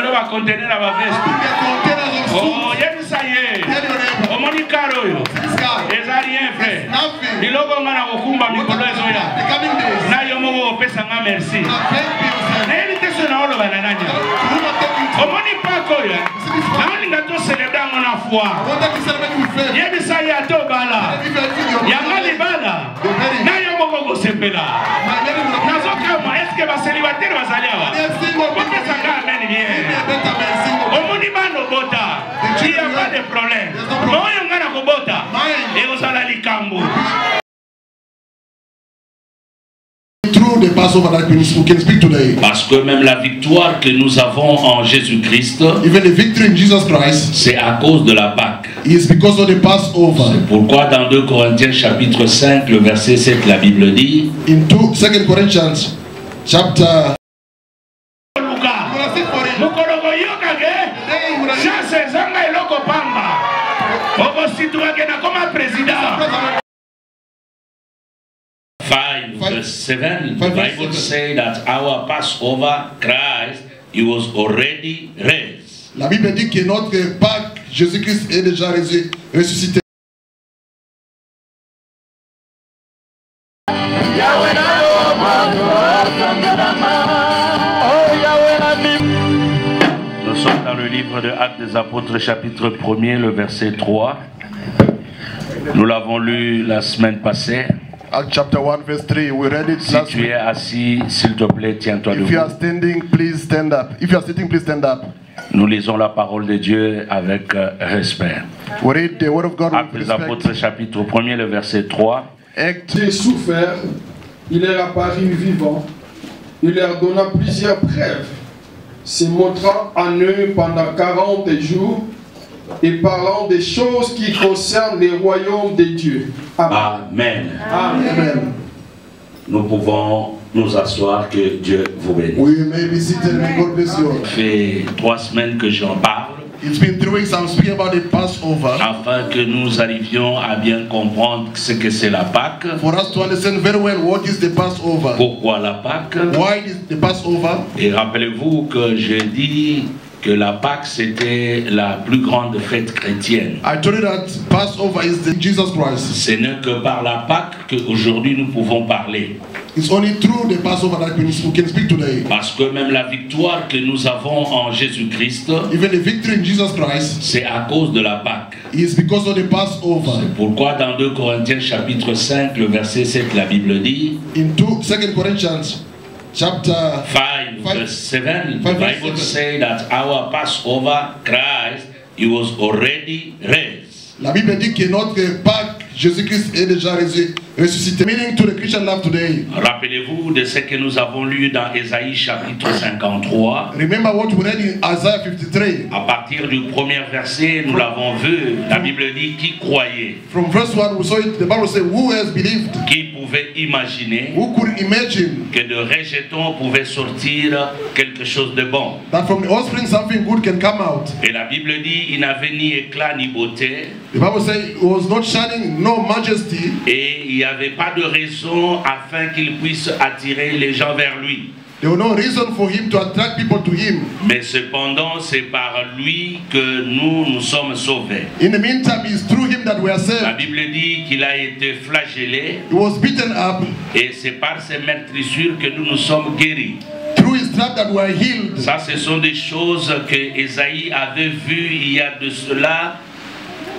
Somelo va contenir la veste. Oh, y'a ça y est. Oh, mon caro yo. Eza rien frère. Biloko ngana kokumba mikolo ezoya. Na yo moko pesa nga merci. Na elite so na olo banananya. Oh, mon pako yo. Na on ngato célébrer ngona foi. Y'a ça y est to bala. Y'a ngali bala. Na yo moko ko sepela. Nazoka est-ce que va célibataire va salir wa? Pesa nga amen bien. Oh, mon bano bota. Il n'y a pas de problème. Non, il y a un robota. Et vous allez les cambo. Parce que même la victoire que nous avons en Jésus-Christ, c'est à cause de la Pâque. C'est pourquoi dans 2 Corinthiens chapitre 5, le verset 7, la Bible dit, in 2 Corinthians chapter verse 7, the Bible says that our Passover, Christ, he was already raised. La Bible dit que notre Pâque, Jésus-Christ est déjà ressuscité. Nous sommes dans le livre de Actes des Apôtres, chapitre 1er, le verset 3. Nous l'avons lu la semaine passée. Acts chapter 1 verse 3, we read it Si last tu week. es assis, s'il te plaît, tiens-toi If you are debout. standing, please stand up. If you are sitting, please stand up. Nous lisons la parole de Dieu avec respect. We read the word of God Actes with des Apôtres, respect. chapitre 1er, le verset 3. J'ai souffert, il leur apparut vivant, il leur donna plusieurs preuves, se montrant en eux pendant 40 jours et parlant des choses qui concernent les royaumes de Dieu. Amen. Amen. Nous pouvons nous asseoir, que Dieu vous bénisse. We may be seated and may God bless you. Ça fait 3 semaines que j'en parle, It's been 3 weeks I'm speaking about the Passover. afin que nous arrivions à bien comprendre ce que c'est la Pâque. For us to understand very well what is the Passover. Pourquoi la Pâque? Why is the Passover? Et rappelez-vous que j'ai dit que la Pâque c'était la plus grande fête chrétienne. I told you that Passover is the Jesus Christ. Ce n'est que par la Pâque qu'aujourd'hui nous pouvons parler. It's only through the Passover that we can speak today. Parce que même la victoire que nous avons en Jésus-Christ, Even the victory in Jesus Christ c'est à cause de la Pâque. is because of the Passover. C'est pourquoi dans 2 Corinthiens chapitre 5, le verset 7, la Bible dit, In 2 Corinthians chapter 5 verse 7, the Bible says that our Passover, Christ, he was already raised. La Bible dit que notre Pâque, Jésus-Christ est déjà ressuscité. Meaning to the Christian life today. Rappelez-vous de ce que nous avons lu dans Ésaïe chapitre 53. Remember what we read in Isaiah 53. À partir du premier verset, nous l'avons vu. La Bible dit qui croyait, From verse 1 we saw it, the Bible says, who has believed? qui pouvait imaginer Who could imagine que de rejetons pouvait sortir quelque chose de bon. that from the offspring something good can come out? Et la Bible dit il n'avait ni éclat ni beauté, The Bible says it was not shining, no majesty, et il n'y avait pas de raison afin qu'il puisse attirer les gens vers lui. there was no reason for him to attract people to him. Mais cependant, c'est par lui que nous sommes sauvés. In the meantime, it's through him that we are La saved. Bible dit qu'il a été flagellé, He was beaten up, et c'est par ses meurtrissures que nous sommes guéris. through his strap that we are healed. Ça, ce sont des choses que Ésaïe avait vues il y a de cela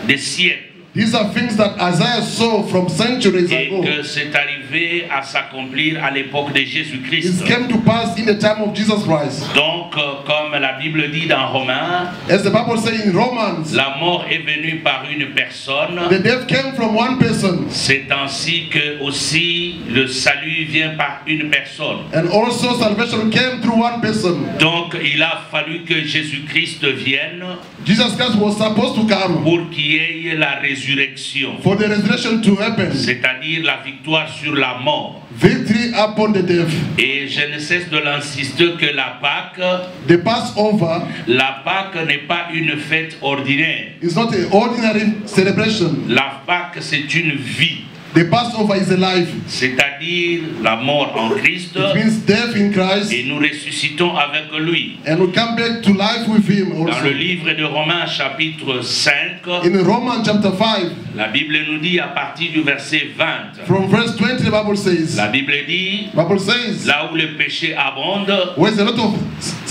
des siècles. These are things that Isaiah saw from centuries Et ago. que c'est arrivé à s'accomplir à l'époque de Jésus-Christ. It came to pass in the time of Jesus Christ. Donc, comme la Bible dit dans Romains, As the Bible says in Romans, la mort est venue par une personne. the death came from one person. C'est ainsi que aussi le salut vient par une personne. And also salvation came through one person. Donc, il a fallu que Jésus-Christ vienne Jesus Christ was supposed to come pour qu'il y ait la résurrection, for the resurrection to happen. c'est-à-dire la victoire sur la mort. Victory upon the death. Et je ne cesse de l'insister que la Pâque, The Passover la Pâque n'est pas une fête ordinaire. is not an ordinary celebration. La Pâque, c'est une vie. The Passover is a life. C'est-à-dire la mort en Christ. It means death in Christ. Et nous ressuscitons avec lui. And we come back to life with him also. Dans le livre de Romains chapitre 5. In Romans chapter 5. La Bible nous dit à partir du verset 20. From verse 20 the Bible says. La Bible dit. Bible says. Là où le péché abonde. Where's a lot of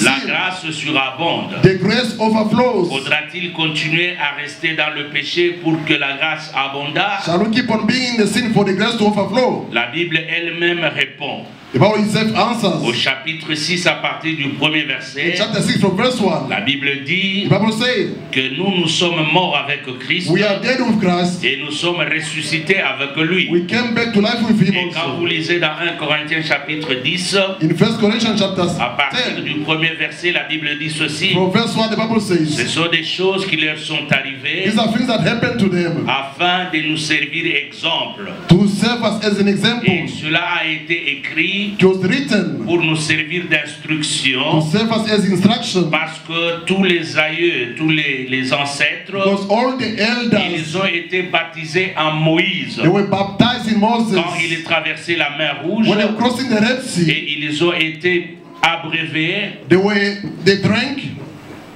la grâce surabonde. The grace overflows. Faudra-t-il continuer à rester dans le péché pour que la grâce abondât? Shall we keep on being in the sin for the grace to overflow? La Bible elle-même répond. The Bible itself answers. Au chapitre 6 à partir du premier verset. In chapter 6 from verse 1. La Bible dit. The Bible says. Que nous sommes morts avec Christ. We are dead with Christ. Et nous sommes ressuscités avec lui. We came back to life with him et quand vous lisez dans 1 Corinthiens chapitre 10. In 1 Corinthians chapter 10. À partir du premier verset, la Bible dit ceci. From verse 1 the Bible says. Ce sont des choses qui leur sont arrivées. These are things that happened to them. Afin de nous servir exemple. To serve us as an example. Et cela a été écrit. It was written. Pour nous servir d'instruction. To serve us as instruction. Parce que tous les aïeux, tous les ancêtres. Because all the elders. Ils ont été baptisés en Moïse. They were baptized in Moses. Quand il traversait la mer Rouge. When they were crossing the Red Sea. Et ils ont été abreuvés. They drank.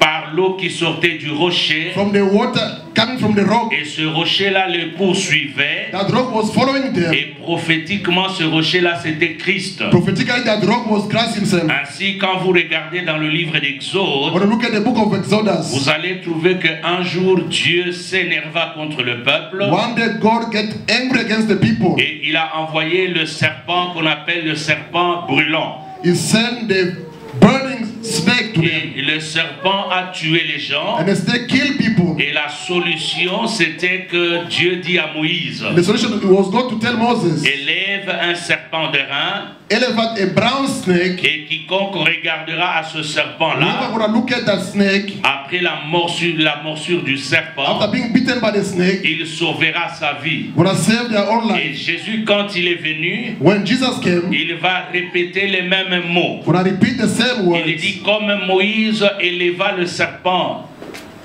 Par l'eau qui sortait du rocher. From the water coming from the rock. Et ce rocher-là les poursuivait. That rock was following them. Et prophétiquement, ce rocher-là, c'était Christ. Prophetically, that rock was Christ himself. Ainsi, quand vous regardez dans le livre d'Exode, when you look at the book of Exodus, vous allez trouver qu'un jour, Dieu s'énerva contre le peuple. One day, God get angry against the people. Et il a envoyé le serpent qu'on appelle le serpent brûlant. He sent the burning snake to them. Et le serpent a tué les gens. And the snake killed people. Et la solution, c'était que Dieu dit à Moïse. The solution was God to tell Moses. Élève un serpent de rein. Elevate a brown snake. Et quiconque regardera à ce serpent-là. Look at that snake. Après la morsure du serpent. After being bitten by the snake. Il sauvera sa vie. Save their own life. Et Jésus, quand il est venu. When Jesus came. Il va répéter les mêmes mots. Repeat the same words. Il dit comme Moïse éleva le serpent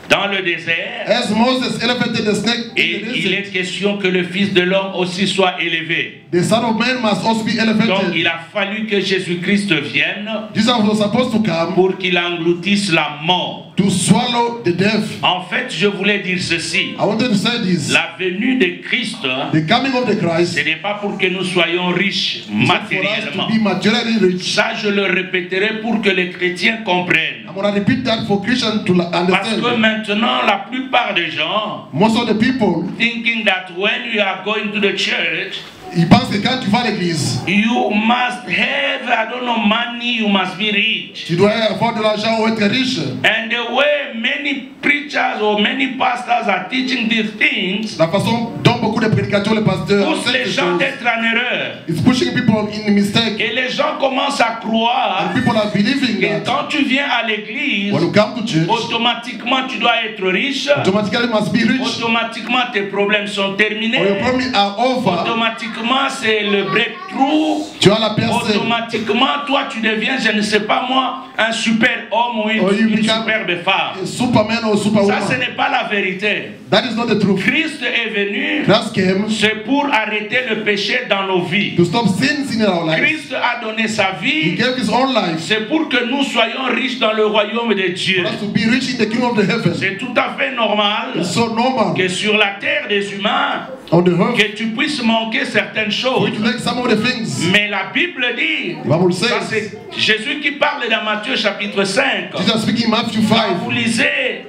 dans le désert. As Moses elevated the snake et il est question que le Fils de l'homme aussi soit élevé. The Son of Man must also be elevated. Donc il a fallu que Jésus-Christ vienne. Jesus was supposed to come pour qu'il engloutisse la mort. To swallow the death. En fait, je voulais dire ceci. I wanted to say this. La venue de Christ, the coming of the Christ, ce n'est pas pour que nous soyons riches matériellement. Ça, je le répéterai pour que les chrétiens comprennent. I'm going to repeat that for Christians to understand. Parce que maintenant, la plupart des gens, most of the people, thinking that when you are going to the church, ils pensent que quand tu vas à l'église, you must have, I don't know, money, you must be rich. Tu dois avoir de l'argent ou être riche. And the way many preachers or many pastors are teaching these things, la façon dont beaucoup de prédicateurs, les pasteurs, pousse les gens d'être en erreur. It's pushing people in mistake. Et les gens commencent à croire. And people are believing que quand tu viens à l'église, automatiquement tu dois être riche. Automatically must be rich. Automatiquement tes problèmes sont terminés. Or your problems are over. Automatiquement c'est le breakthrough. Tu as la percée. Automatiquement toi tu deviens, je ne sais pas moi, un super homme ou une superbe femme. Superman or superwoman. Ça ce n'est pas la vérité. That is not the truth. Christ est venu. Came. C'est pour arrêter le péché dans nos vies. To stop sins in our lives. Christ a donné sa vie. He gave his own life. C'est pour que nous soyons riches dans le royaume de Dieu. For us to be rich in the kingdom of the heaven. C'est tout à fait normal. It's so normal. Que sur la terre des humains, on the earth, que tu puisses manquer certaines choses. To make some of the things. Mais la Bible dit, ça c'est Jésus qui parle dans Matthieu chapitre 5. Jesus speaking Matthew 5. Quand vous lisez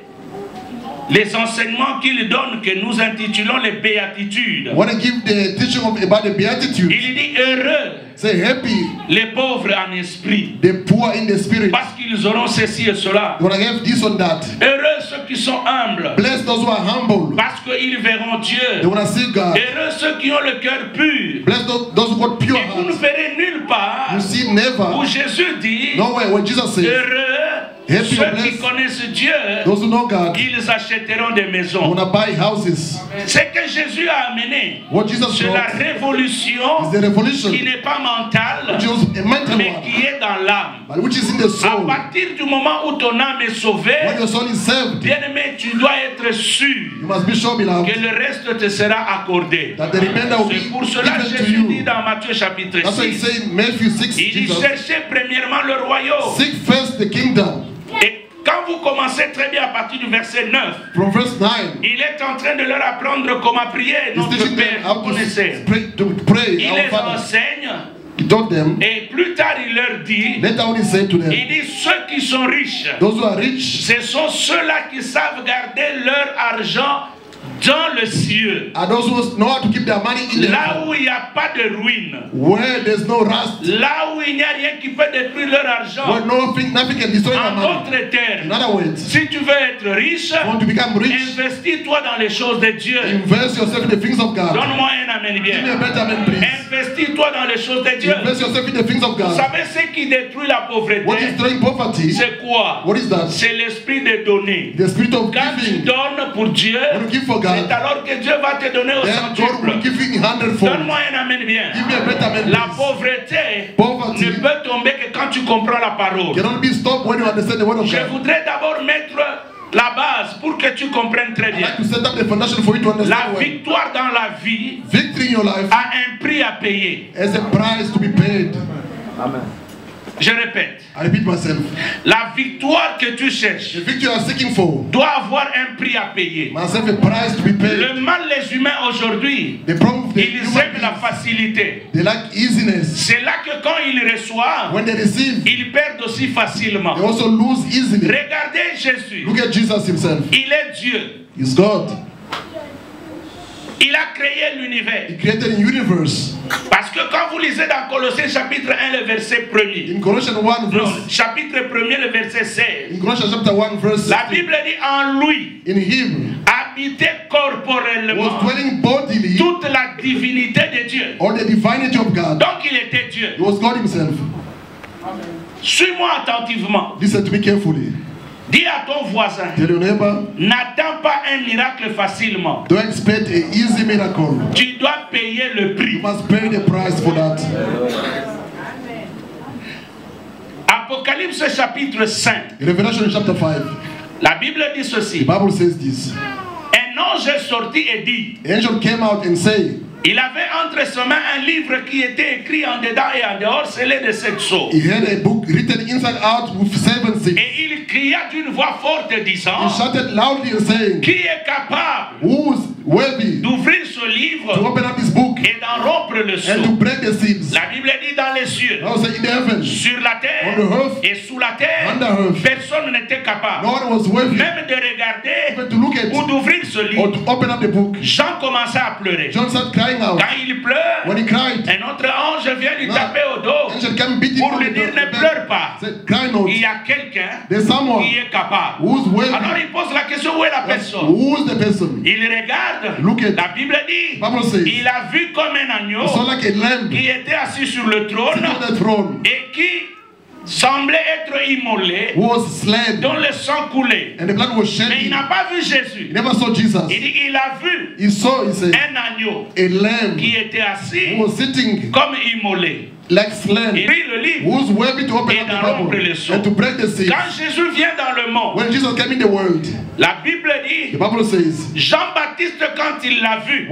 les enseignements qu'il donne, que nous intitulons les béatitudes. When I give the teaching about the beatitude, il dit heureux. Say happy. Les pauvres en esprit. The poor in the spirit. Parce qu'ils auront ceci et cela. When I have this or that. Heureux ceux qui sont humbles. Blessed those who are humble. Parce qu'ils verront Dieu. They want to see God. Heureux ceux qui ont le cœur pur. Blessed those who got pure hearts. Et vous ne verrez nulle part. You see never. Où Jésus dit. No way when Jesus says. Heureux. Ceux qui connaissent Dieu, ils achèteront des maisons. Ce que Jésus a amené, c'est la révolution qui n'est pas mentale, mais qui est dans l'âme. À partir du moment où ton âme est sauvée, bien-aimé, tu dois être sûr que le reste te sera accordé. C'est pour cela que Jésus dit dans Matthieu chapitre 6, il dit cherchez premièrement le royaume. Et quand vous commencez très bien à partir du verset 9, il est en train de leur apprendre comment prier. Notre Père, vous connaissez. Il les enseigne. Et plus tard il leur dit, il dit ceux qui sont riches, ce sont ceux-là qui savent garder leur argent dans le cieux, là où il n'y a pas de ruine, là où il n'y a rien qui peut détruire leur argent. En d'autres termes, si tu veux être riche, investis-toi dans les choses de Dieu. Donne-moi un amen bien. Investis-toi dans les choses de Dieu. Vous savez ce qui détruit la pauvreté? C'est quoi? C'est l'esprit de donner. Quand tu donnes pour Dieu, c'est alors que Dieu va te donner au centuple. Donne-moi un amen bien. La pauvreté ne peut tomber que quand tu comprends la parole. Je voudrais d'abord mettre la base pour que tu comprennes très bien. La victoire dans la vie a un prix à payer. Amen. Je répète. La victoire que tu cherches doit avoir un prix à payer. Le mal des humains aujourd'hui, ils aiment la facilité. C'est là que quand ils reçoivent, ils perdent aussi facilement. Regardez Jésus. Il est Dieu. Il a créé l'univers. Parce que quand vous lisez dans Colossiens chapitre 1, le verset 1er, chapitre 1er, le verset 16, la Bible dit en lui, habitait corporellement toute la divinité de Dieu. Donc il était Dieu. Suis-moi attentivement. Dis à ton voisin, n'attends pas un miracle facilement. Tu dois payer le prix. Apocalypse chapitre 5. La Bible dit ceci. Un ange est sorti et dit, il avait entre ses mains un livre qui était écrit en dedans et en dehors, scellé de 7 sceaux. Et il cria d'une voix forte disant, qui est capable d'ouvrir ce livre et d'en rompre le sceau? La Bible dit dans les cieux, sur la terre et sous la terre, personne n'était capable même de regarder ou d'ouvrir ce livre. Jean commençait à pleurer. Quand il pleure, un autre ange vient lui taper au dos pour lui dire ne pleure pas. Il y a quelqu'un qui est capable. Alors il pose la question, où est la personne? Il regarde, la Bible dit, il a vu comme un agneau qui était assis sur le trône et qui semblait être immolé, dont le sang coulait. Mais il n'a pas vu Jésus. Il dit, il a vu un agneau qui était assis comme immolé. Il prit le livre et d'en rompre le sceau. Quand Jésus vient dans le monde, la Bible dit, Jean-Baptiste quand il l'a vu,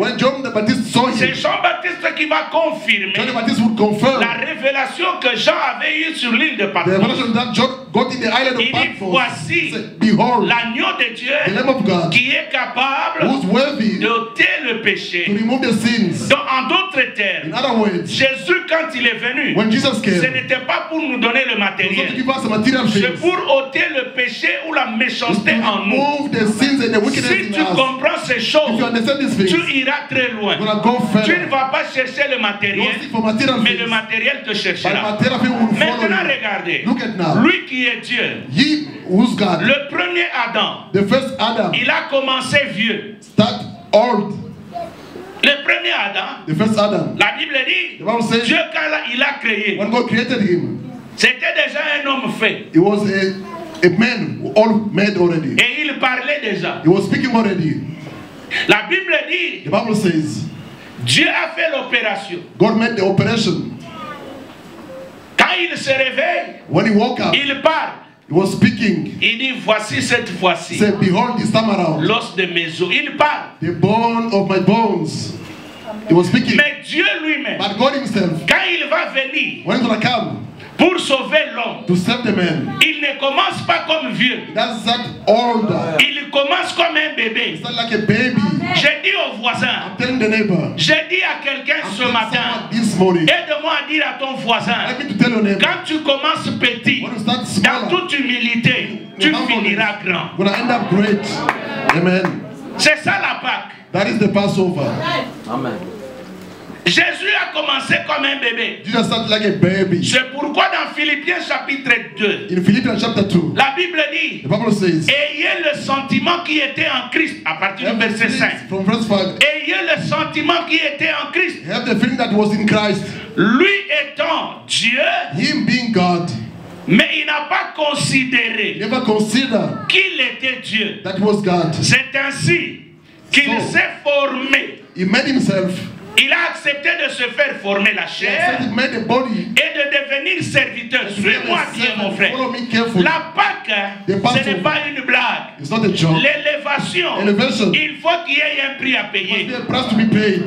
c'est Jean-Baptiste qui va confirmer la révélation que Jean avait eue sur l'île de Patmos. Il dit, voici l'agneau de Dieu qui est capable d'ôter le péché. Donc en d'autres termes, Jésus quand il est venu, ce n'était pas pour nous donner le matériel, c'est pour ôter le péché ou la méchanceté en nous. Si tu comprends ces choses, tu iras très loin. Tu ne vas pas chercher le matériel, mais le matériel te cherchera. Maintenant regardez, lui qui est Dieu, le premier Adam, il a commencé vieux. Le premier Adam, la Bible dit, Dieu quand il a créé, c'était déjà un homme fait. a man, all made already. Et il parlait déjà. He was speaking already. La Bible dit, the Bible says, Dieu a fait l'opération. God made the operation. Quand il se réveille, when he woke up, il parle. He was speaking. Il dit, voici cette fois-ci. He said, behold this time around. L'os de mes os. Il parle. The bone of my bones. He was speaking. Mais Dieu lui-même, but God himself, quand il va venir, when he's gonna come, pour sauver l'homme, to save the man, il ne commence pas comme vieux. That's that older. Il commence comme un bébé. It's not like a baby. J'ai dit au voisin, I'm telling the neighbor, j'ai dit à quelqu'un ce matin, this morning, aide-moi à dire à ton voisin, let me to tell your neighbor, quand tu commences petit, when you start dans smaller, toute humilité, tu finiras grand. gonna end up great. Amen. C'est ça la Pâque. That is the Passover. Amen. Jésus a commencé comme un bébé. Jesus started like a baby. C'est pourquoi dans Philippiens chapitre 2, In Philippians chapter 2, la Bible dit, the Bible says, ayez le sentiment qui était en Christ, à partir du verset 5. From verse 5, Ayez le sentiment qui était en Christ. have the feeling that was in Christ. Lui étant Dieu, Him being God, mais il n'a pas considéré never consider qu'il était Dieu. that was God. C'est ainsi qu'il s'est formé. He made himself. Il a accepté de se faire former la He chair made the body. et de devenir serviteur. Suis-moi bien, mon frère. Follow me carefully. La Pâque, ce n'est pas une blague. It's not a joke. L'élévation, Elevation. il faut qu'il y ait un prix à payer. There's a price to be paid.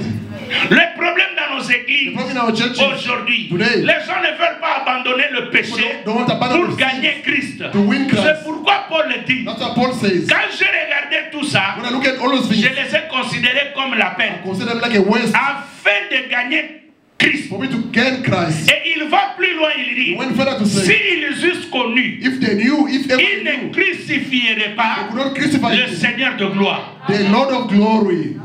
Le problème dans nos églises The problem in our churches aujourd'hui, today, les gens ne veulent pas abandonner le péché don't want to abandon pour the gagner Christ. to win Christ. C'est pourquoi Paul le dit. That's what Paul says. Quand j'ai regardé tout ça, When I look at all those je things, les ai considérés comme la peine, consider them like a waste afin de gagner Christ. for me to gain Christ. Et il va plus loin, il dit, He went further to say, s'ils eussent connu, if they knew, if ils everyone ne knew, crucifieraient pas they could not crucify le him, Seigneur de gloire. the Lord of glory.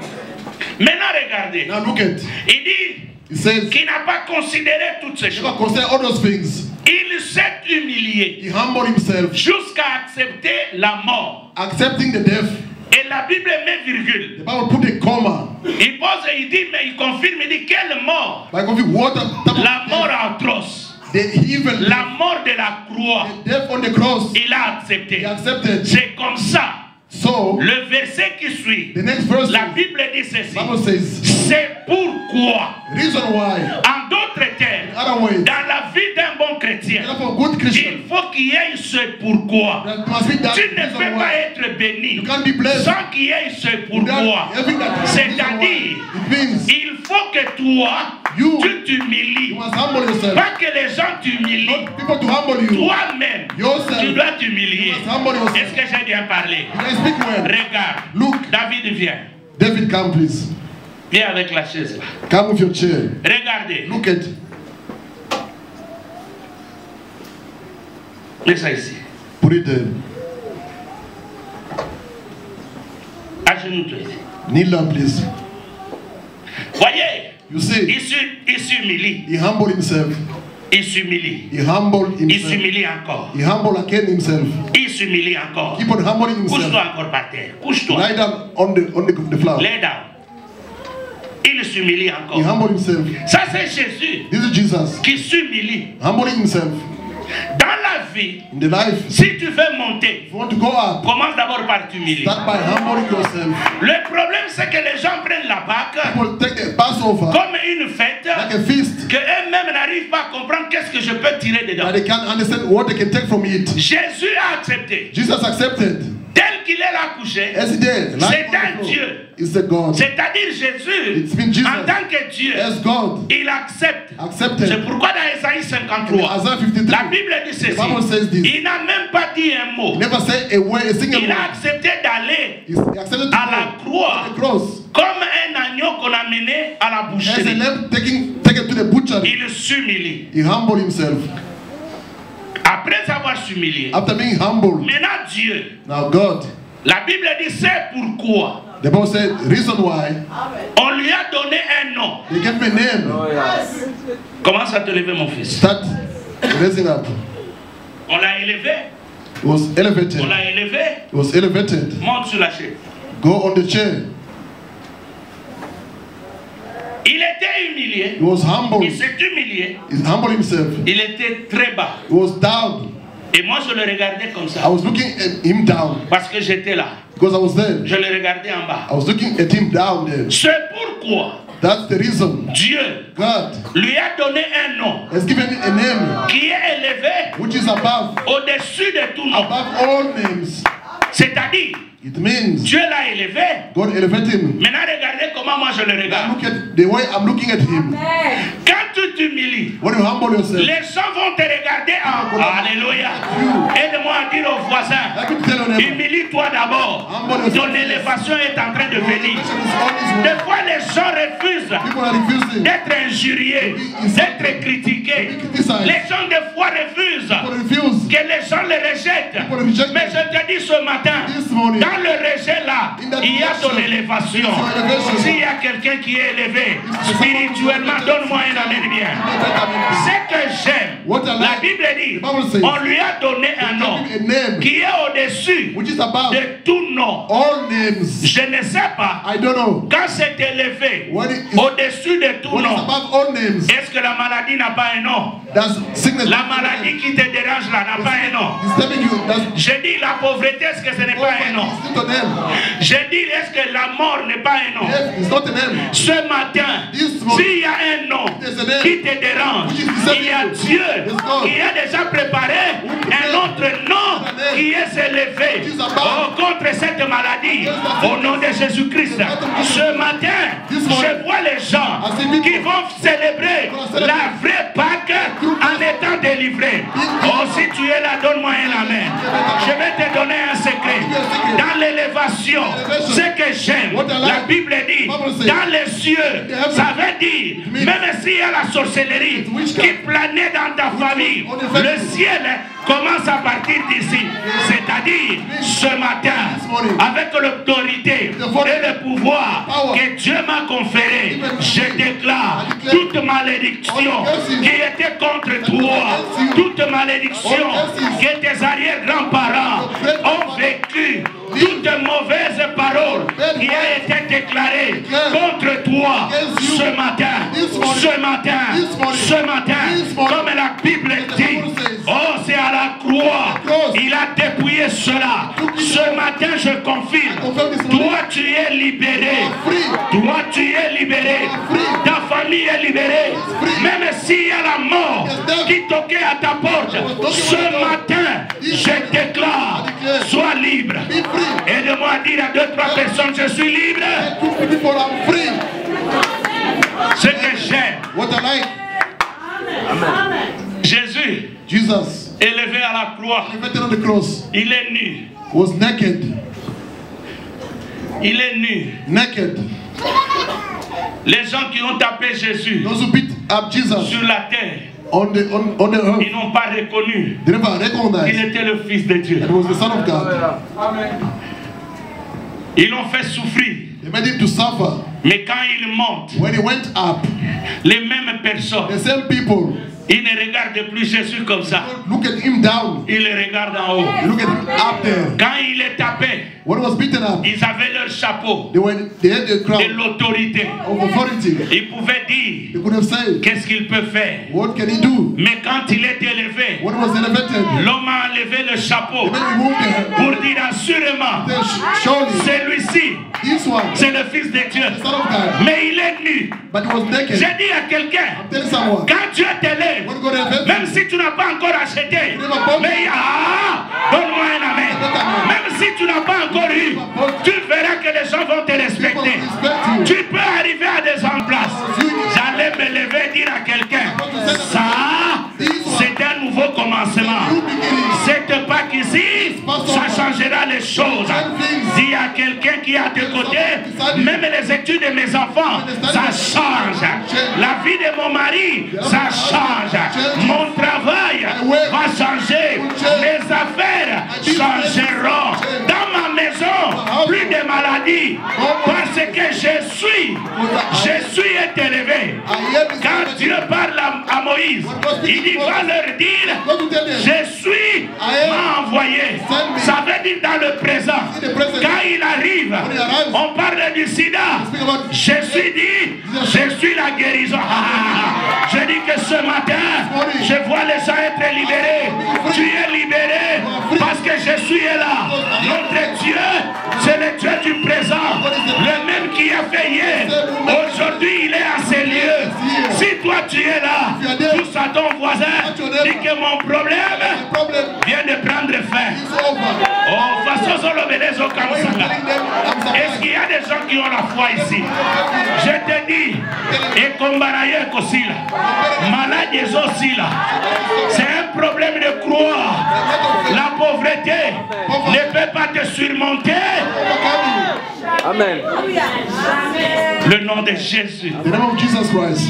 Maintenant, regardez. Now look at, Il dit he says, qu'il n'a pas considéré toutes ces never choses. consider all those things. Il s'est humilié He humbled himself, jusqu'à accepter la mort. accepting the death. Et la Bible met virgule. The Bible put a comma. Il pose et il dit, mais il confirme, il dit, quelle mort? Like of what La mort atroce. the evil, La mort de la croix. the death on the cross. Il a accepté. He accepted. C'est comme ça. So Le verset qui suit, the next verse, la Bible dit ceci. Bible says, C'est pourquoi, reason why, en d'autres termes, other ways, dans la vie d'un bon chrétien, therefore good Christian, il faut qu'il y ait ce pourquoi. there must be that Tu ne reason peux pas why. être béni You can't be blessed sans qu'il y ait ce pourquoi. without having that reason C'est-à-dire, why. It means il faut que toi, You- tu you t'humilies. must humble yourself. Pas que les gens t'humilient. Not people to humble you. Toi-même, Yourself. tu dois t'humilier. You must humble yourself. Est-ce que j'ai bien parlé? Did I speak well? Regarde. Look. David vient. David, come please. Viens avec la chaise là. Come with your chair. Regardez. Look at. Mets ça ici. Put it there. Agenouille-toi ici. Kneel down please. Voyez, You see, il s'humilie. he humbled himself. Il s'humilie. He humbled Il himself. s'humilie encore. He humbled again himself. Il s'humilie encore. Keep on humbling himself. Couche-toi encore par terre. Couche-toi. Lie down on the floor. Lay down. Il s'humilie He encore. humbled himself. Ça, c'est Jésus This is Jesus. qui s'humilie. Humbling himself. Dans la vie, In the life, si tu veux monter, if you want to go up, commence d'abord par t'humilier. start by humbling yourself. Le problème, c'est que les gens prennent la Pâque People take the Passover comme une fête like a feast, que eux-mêmes n'arrivent pas à comprendre qu'est-ce que je peux tirer dedans. but they can't understand what they can take from it. Jésus a accepté. Jesus accepted. Tel qu'il est là couché, As he did. c'est un Dieu. It's the God. C'est-à-dire Jésus, It's been Jesus. en tant que Dieu, As God. il accepte. Accepted. C'est pourquoi dans Ésaïe In 53, Isaiah 53, la Bible dit ceci. the Bible says this. Il n'a même pas dit un mot. He never said a word, a single Il a word. accepté d'aller He accepted to à la go croix to the cross. comme un agneau qu'on a mené à la As a boucherie. lamb taken to the butchery. Il s'humilie. He humbled himself. Après avoir s'humilié, After being humbled, maintenant Dieu, now God, la Bible dit c'est pourquoi the Bible said, reason why, on lui a donné un nom. they gave me a name. Commence à te lever, mon fils. Start raising up. On l'a élevé. It was elevated. On l'a élevé. It was elevated. Monte sur la chaise. Go on the chair. Il était humilié. He was humbled. Il s'est humilié. He humbled himself. Il était très bas. He was down. Et moi je le regardais comme ça. I was looking at him down. Parce que j'étais là. Because I was there. Je le regardais en bas. I was looking at him down there. C'est pourquoi that's the reason Dieu lui a donné un nom has given a name qui est élevé which is above, au-dessus de tout nom. above all names. C'est-à-dire, it means Dieu l'a élevé. God elevated him. Maintenant, regardez comment moi je le regarde. Look at the way I'm looking at him. Quand tu t'humilies, when you humble yourself, les gens vont te regarder en Alléluia. Aide-moi à dire aux voisins, humilie-toi d'abord. Ton élévation est en train de venir. Des fois, les gens refusent d'être injuriés, d'être critiqués. Les gens, des fois, refusent que les gens les rejettent. Mais je te dis ce matin, dans le rejet là, il y a ton élévation. S'il y a quelqu'un qui est élevé spirituellement, donne-moi un amen bien. C'est que j'aime. La Bible dit, on lui a donné un nom qui est au-dessus de tout nom. Je ne sais pas quand c'est élevé au-dessus de tout nom. Est-ce que la maladie n'a pas un nom? La maladie qui te dérange là n'a pas un nom. Je dis la pauvreté, est-ce que ce n'est pas un nom? Je dis, est-ce que la mort n'est pas un nom? Ce matin, s'il y a un nom qui te dérange, il y a Dieu qui a déjà préparé un autre nom qui est élevé contre cette maladie. Au nom de Jésus-Christ, ce matin, je vois les gens qui vont célébrer la vraie Pâque en étant délivrés. Oh, si tu es là, donne-moi un amen. Je vais te donner un secret. Dans l'élévation, ce que j'aime, la Bible dit, dans les cieux, ça veut dire, même s'il y a la sorcellerie qui planait dans ta famille, le ciel commence à partir d'ici. C'est-à-dire, ce matin, avec l'autorité et le pouvoir que Dieu m'a conféré, je déclare toute malédiction qui était contre toi, toute malédiction que tes arrière-grands-parents ont vécu, toute mauvaise parole qui a été déclarée contre toi ce matin, comme la Bible dit, oh, c'est à la croix, il a dépouillé cela. Ce matin, je confirme, toi tu es libéré, toi tu es libéré, ta famille est libérée, même s'il y a la mort qui toquait à ta porte, ce matin, je déclare, sois libre. Aide-moi à dire à 2-3 personnes, je suis libre. Ce que j'aime, Jésus, élevé à la croix, il est nu. Il est nu. Les gens qui ont tapé Jésus sur la terre, ils n'ont pas reconnu qu'il était le Fils de Dieu. Ils l'ont fait souffrir. Mais quand il monte, les mêmes personnes, ils ne regardent plus Jésus comme ça. Ils le regardent en haut. Quand il est tapé, ils avaient leur chapeau de l'autorité. Ils pouvaient dire qu'est-ce qu'il peut faire. Mais quand il est élevé, l'homme a enlevé le chapeau pour dire assurément, celui-ci, c'est le Fils de Dieu. Mais il est nu. J'ai dit à quelqu'un, quand Dieu t'élève, même si tu n'as pas encore acheté, mais donne-moi un amen. Même si tu n'as pas encore eu, tu verras que les gens vont te respecter. Tu peux arriver à des places. J'allais me lever et dire à quelqu'un, ça, c'est un nouveau commencement. Cette Pâque ici, ça changera les choses. Dis à quelqu'un qui est à tes côtés, même les études de mes enfants, ça change. La vie de mon mari, ça change. Mon travail va changer. Mes affaires changeront. Dans ma maison, plus de maladies. Parce que je suis élevé. Quand Dieu parle à Moïse, il dit, va leur dire, je suis m'a envoyé. Ça veut dire dans le présent. Quand il arrive, on parle du sida. Je suis la guérison. Je dis que ce matin, je vois les gens être libérés. Tu es libéré parce que je suis là. Notre Dieu, c'est le Dieu du présent. Le même qui a fait hier. Aujourd'hui, il est à ces lieux. Si toi tu es là, tous à ton voisin, dis que mon problème vient de prendre fin. Oh, façon solo benezo comme ça. Est-ce qu'il y a des gens qui ont la foi ici? Je te dis, et Kombaraye Kosila, malade aussi là. C'est un problème de croire. La pauvreté ne peut pas te surmonter. Amen. Le nom de Jésus. The name of Jesus Christ.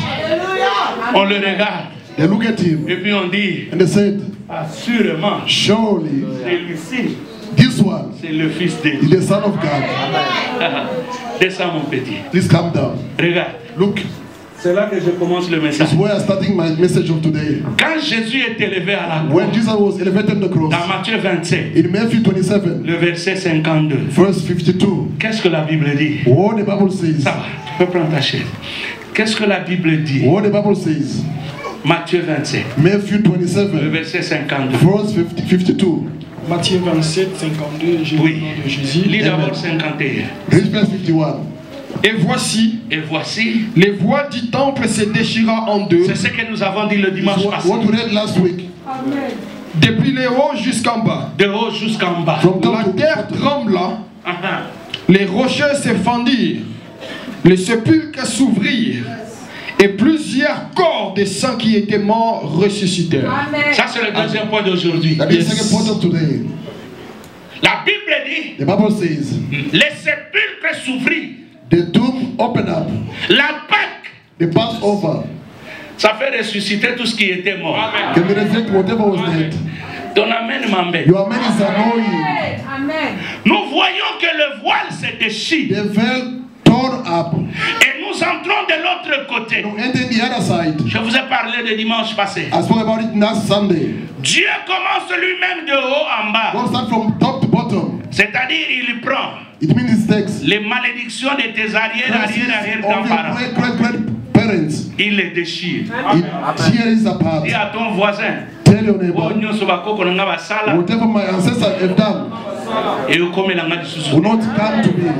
On le regarde. They look at him. Et puis on dit, And they said, assurément, surely celui-ci, this one c'est le Fils de is Dieu. the Son of God. Descends mon petit. Please calm down. Regarde. Look, C'est là que je commence le message. that's where I'm starting my message of today. Quand Jésus est élevé à la croix, When Jesus was elevated on the cross, dans Matthieu 27, in Matthew 27, le verset 52, verse 52, qu'est-ce que la Bible dit? what the Bible says, Ça va, tu peux prendre ta chaise. Qu'est-ce que la Bible dit? what the Bible says, Matthieu 27, Matthew le 27, verset 52. verse 52. Matthieu 27, 52, Jésus, Oui. au nom de Jésus. Lis d'abord 51. Read verse 51. Et voici, Les voies du temple se déchira en deux, c'est ce que nous avons dit le dimanche passé. What we read last week. depuis les hauts jusqu'en bas. De haut jusqu'en bas. From top La to terre bottom. trembla, Ah, les rochers se fendirent, les sépulcres s'ouvrirent, et plusieurs corps des saints qui étaient morts ressuscitèrent. ça c'est le deuxième point d'aujourd'hui. That is the second point of today. La Bible dit, The Bible says, les sépulcres s'ouvrirent. the tomb opened up, La Pâque, the Passover, ça fait ressusciter tout ce qui était mort. can resurrect whatever was dead. Ton amen m'embête. Your amen is annoying. Nous voyons que le voile se déchire. The veil torn up. Et nous entrons de l'autre côté. Now enter the other side. Je vous ai parlé le dimanche passé. I spoke about it last Sunday. Dieu commence lui-même de haut en bas. God starts from top to bottom. C'est-à-dire, il prend It means it takes les malédictions de tes arrière of grands-parents. your great-great-great-parents. Il les déchire. It tears apart. Dis à ton voisin, Tell your neighbor, whatever whatever my ancestors have done will not come to me.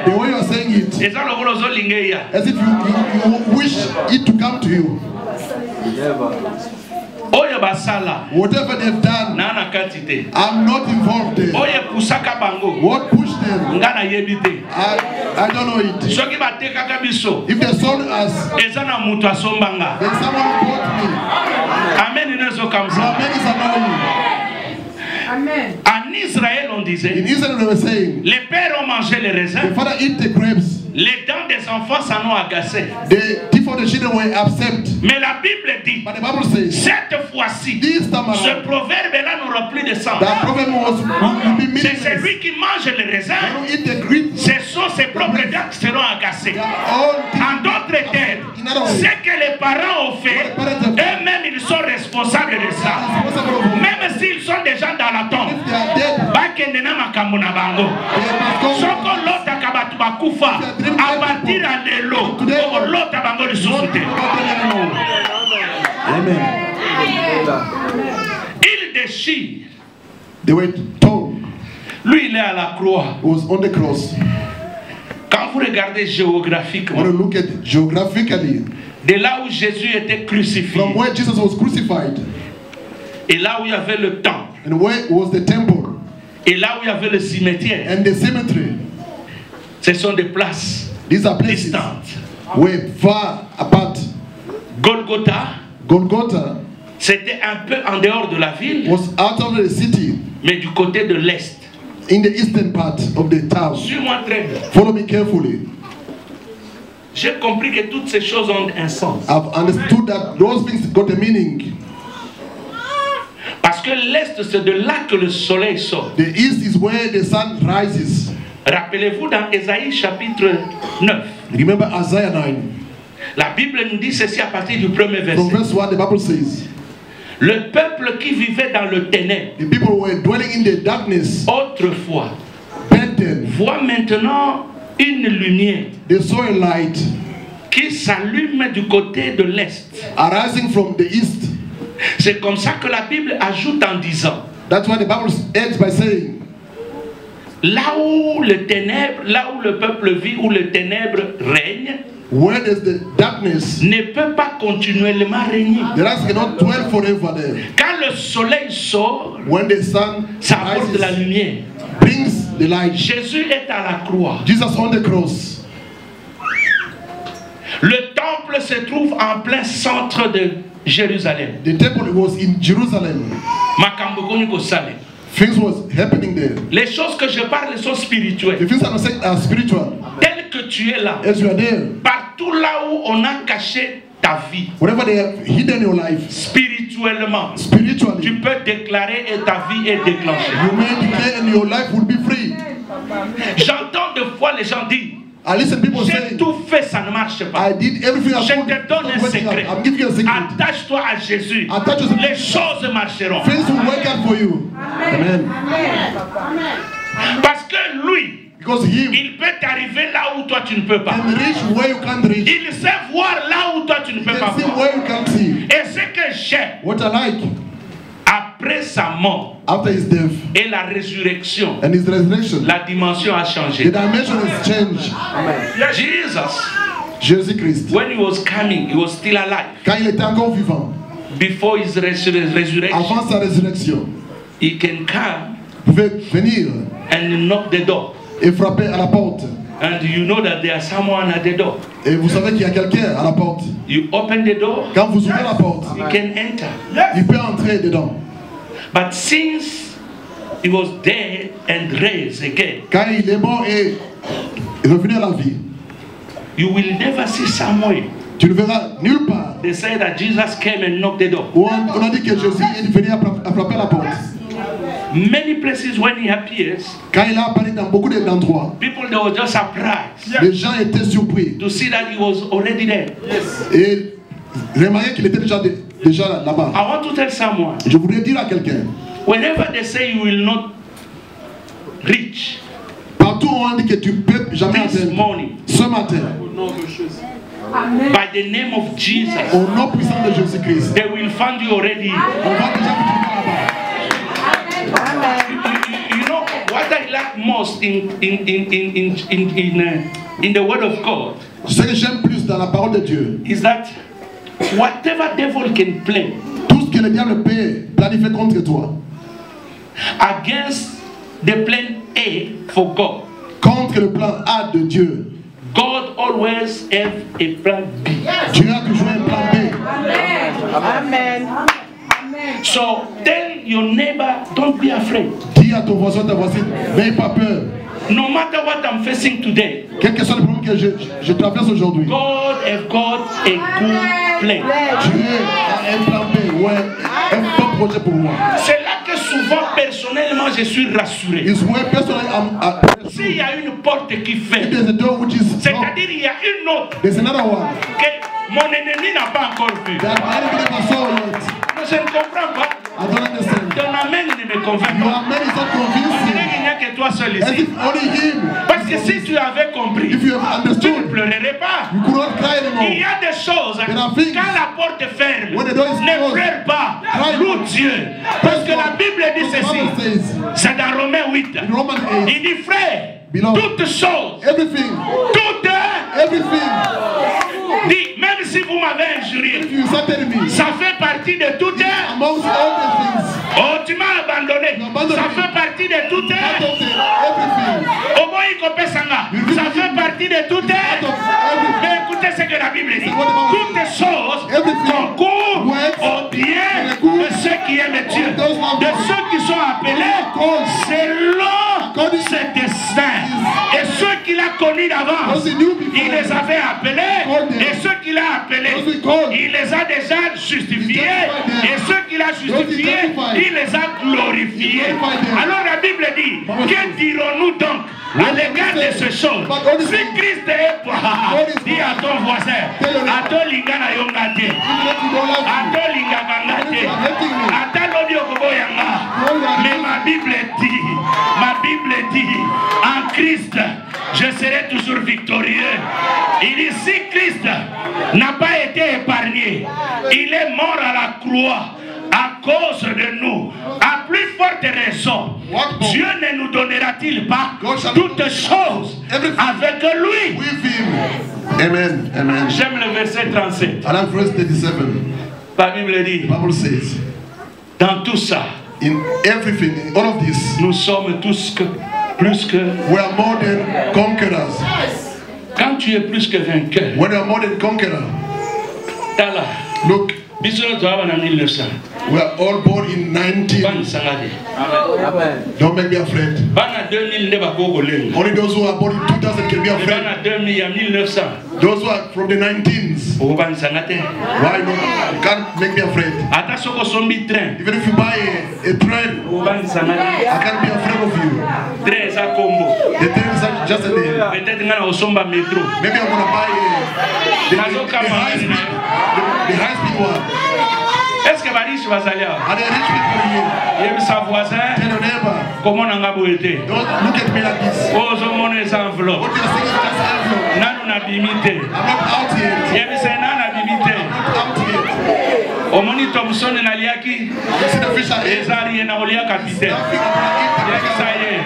The way you are saying it, as if you wish it to come to you. Whatever they've done, I'm not involved there. What pushed them, I don't know it. If they sold us, then someone bought me. Amen. Amen is annoying. Amen. En Israël, on disait, in Israel they were saying, les pères ont mangé les raisins, the father eat the grapes, les dents des enfants s'en ont agacé. The teeth of the children were upset. Mais la Bible dit, but the Bible says, cette fois-ci, ce proverbe-là n'aura plus de sens. C'est celui qui mange les raisins, ce sont ses propres dents qui seront agacées. En d'autres termes, ce que les parents ont fait, eux-mêmes ils sont responsables de ça. Même s'ils sont déjà dans la tombe, à partir de l'eau, l'autre bango de société. Il déchire. They were torn. Lui, il est à la croix. He was on the cross. Quand vous regardez géographiquement, when you look at geographically, de là où Jésus était crucifié, from where Jesus was crucified, et là où il y avait le temple, and where was the temple, et là où il y avait le cimetière, and the cemetery, ce sont des places distantes. Were far apart. Golgotha, c'était un peu en dehors de la ville, was out of the city, mais du côté de l'est, in the eastern part of the town. Suis-moi très bien. Follow me carefully. J'ai compris que toutes ces choses ont un sens. I've understood that those things got a meaning. Parce que l'est, c'est de là que le soleil sort. The east is where the sun rises. Rappelez-vous dans Ésaïe chapitre 9. Remember Isaiah 9. La Bible nous dit ceci à partir du premier verset. From verse 1, the Bible says, Le peuple qui vivait dans le ténèbre, the people who were dwelling in the darkness, autrefois, voient maintenant une lumière. They saw a light qui s'allume du côté de l'est. Arising from the east. C'est comme ça que la Bible ajoute en disant. That's why the Bible ends by saying. Là où le ténèbre, là où le peuple vit, où le ténèbre règne, where is the darkness, ne peut pas continuellement régner. The darkness cannot dwell forever there. Quand le soleil sort, when the sun ça apporte de la lumière. Brings the light. Jésus est à la croix. Jesus on the cross. Le temple se trouve en plein centre de Jérusalem. The temple was in Jerusalem. Things was happening there. Les choses que je parle sont spirituelles. The things I'm saying are spiritual. Tel que tu es là. As you are there. Partout là où on a caché ta vie. Whatever they have hidden your life. Spirituellement. Spiritually. Tu peux déclarer et ta vie est déclenchée. You may declare and your life will be free. J'entends de fois les gens dire. J'ai tout fait, ça ne marche pas. Je te donne un secret. Attache-toi à Jésus. Les choses marcheront. Amen. Parce que lui, il peut t'arriver là où toi tu ne peux pas. Il sait voir là où toi tu ne peux pas voir. Et ce que j'aime, après sa mort, after his death, et la résurrection, and his resurrection, la dimension a changé. The dimension has changed. Jesus, when he was coming, he was still alive. Quand il était encore vivant, before his resurrection, avant sa résurrection, he can come, pouvait venir, and knock the door, et frapper à la porte. And you know that there is someone at the door. Et vous savez qu'il y a quelqu'un à la porte. You open the door. Quand vous ouvrez la porte, he can enter. Il peut entrer dedans. But since he was dead and raised again, quand il est mort et revenu à la vie, you will never see somewhere. Tu ne verras nulle part. They say that Jesus came and knocked the door. On a dit que Jésus est venu à frapper la porte. Many places when he appears, quand il a apparu dans beaucoup d'endroits, people they were just surprised. Les gens étaient surpris. To see that he was already there. Yes. Et remarquez qu'il était déjà là-bas. I want to tell someone. Je voudrais dire à quelqu'un. Whenever they say you will not reach, partout on dit que tu peux jamais atteindre. Ce matin. Amen. By the name of Jesus, au nom puissant de Jésus-Christ, they will find you already. On va déjà vous trouver là-bas. You know what I like most in the Word of God. Ce que j'aime plus dans la parole de Dieu, is that whatever devil can play, tout ce que le diable peut planifier contre toi, against the plan A for God, contre le plan A de Dieu, God always have a plan B. Dieu a toujours un plan B. Amen. So tell your neighbor, don't be afraid. Dis à ton voisin, ta voisine, n'aie pas peur. No matter what I'm facing today, quel que soit le problème que je traverse aujourd'hui, God has got a good plan. Dieu a un plan B, ouais, un bon projet pour moi. C'est là que souvent, personnellement, je suis rassuré. S'il y a une porte qui ferme, c'est-à-dire il y a une autre que mon ennemi n'a pas encore vue. Je ne comprends pas. Ton amen ne me convainc pas. On dirait qu'il n'y a que toi seul ici. Parce que si tu avais compris, tu ne pleurerais pas. Il y a des choses, quand la porte est ferme, ne pleure pas. Loue Dieu. Parce que la Bible dit ceci. C'est dans Romains 8. Il dit, frère, toutes choses, toutes, dit, même si vous m'avez injurié, ça fait partie de toutes. Oh, tu m'as abandonné. Ça fait partie de toutes. Ça fait partie de toutes. Mais écoutez ce que la Bible dit. Toutes choses concourent au bien de ceux qui aiment Dieu, de ceux qui sont appelés selon ses desseins. Et ceux qu'il a connus d'avance, il les avait appelés. Et ceux qu'il a appelés, il les a déjà justifiés. Et ceux qu'il a justifiés, il les a glorifiés. Alors la Bible dit, que dirons-nous donc? à l'égard de ces choses. Si Christ est pour, dis à ton voisin, à ton lingana yongate, à ton lingana ngate, à ta lobio koboyanga. Mais ma Bible dit, en Christ, je serai toujours victorieux. Il dit, si Christ n'a pas été épargné, il est mort à la croix à cause de nous. À plus forte raison, Dieu ne nous donnera-t-il pas toutes choses avec lui? Amen. Amen. J'aime le verset 37. I like verse 37. La Bible dit, the Bible says, dans tout ça, in everything, in all of this, nous sommes tous plus que. We are more than conquerors. Quand tu es plus que vainqueur, when you are more than conqueror, look, we are all born in 19. Amen. Don't make me afraid. Only those who are born in 2000 can be afraid. Those who are from the 19s. Why not? You can't make me afraid. Even if you buy a train, I can't be afraid of you. The train is just a name. Maybe I'm going to buy the high speed one. Est-ce que Barish va salir? Il y a sa voisin. Comment on a beau été? Don't look at me like this. Oh, je m'en ai enveloppe. What you're saying is just envelope. Non, on a bimité. I'm not out yet. Il y a sa nana bimité. I'm not out yet. Au moni Thompson et Naliaki. You see the fish ahead. Ezari et Naolia capitaine. Nothing about it. Il y a ça y est.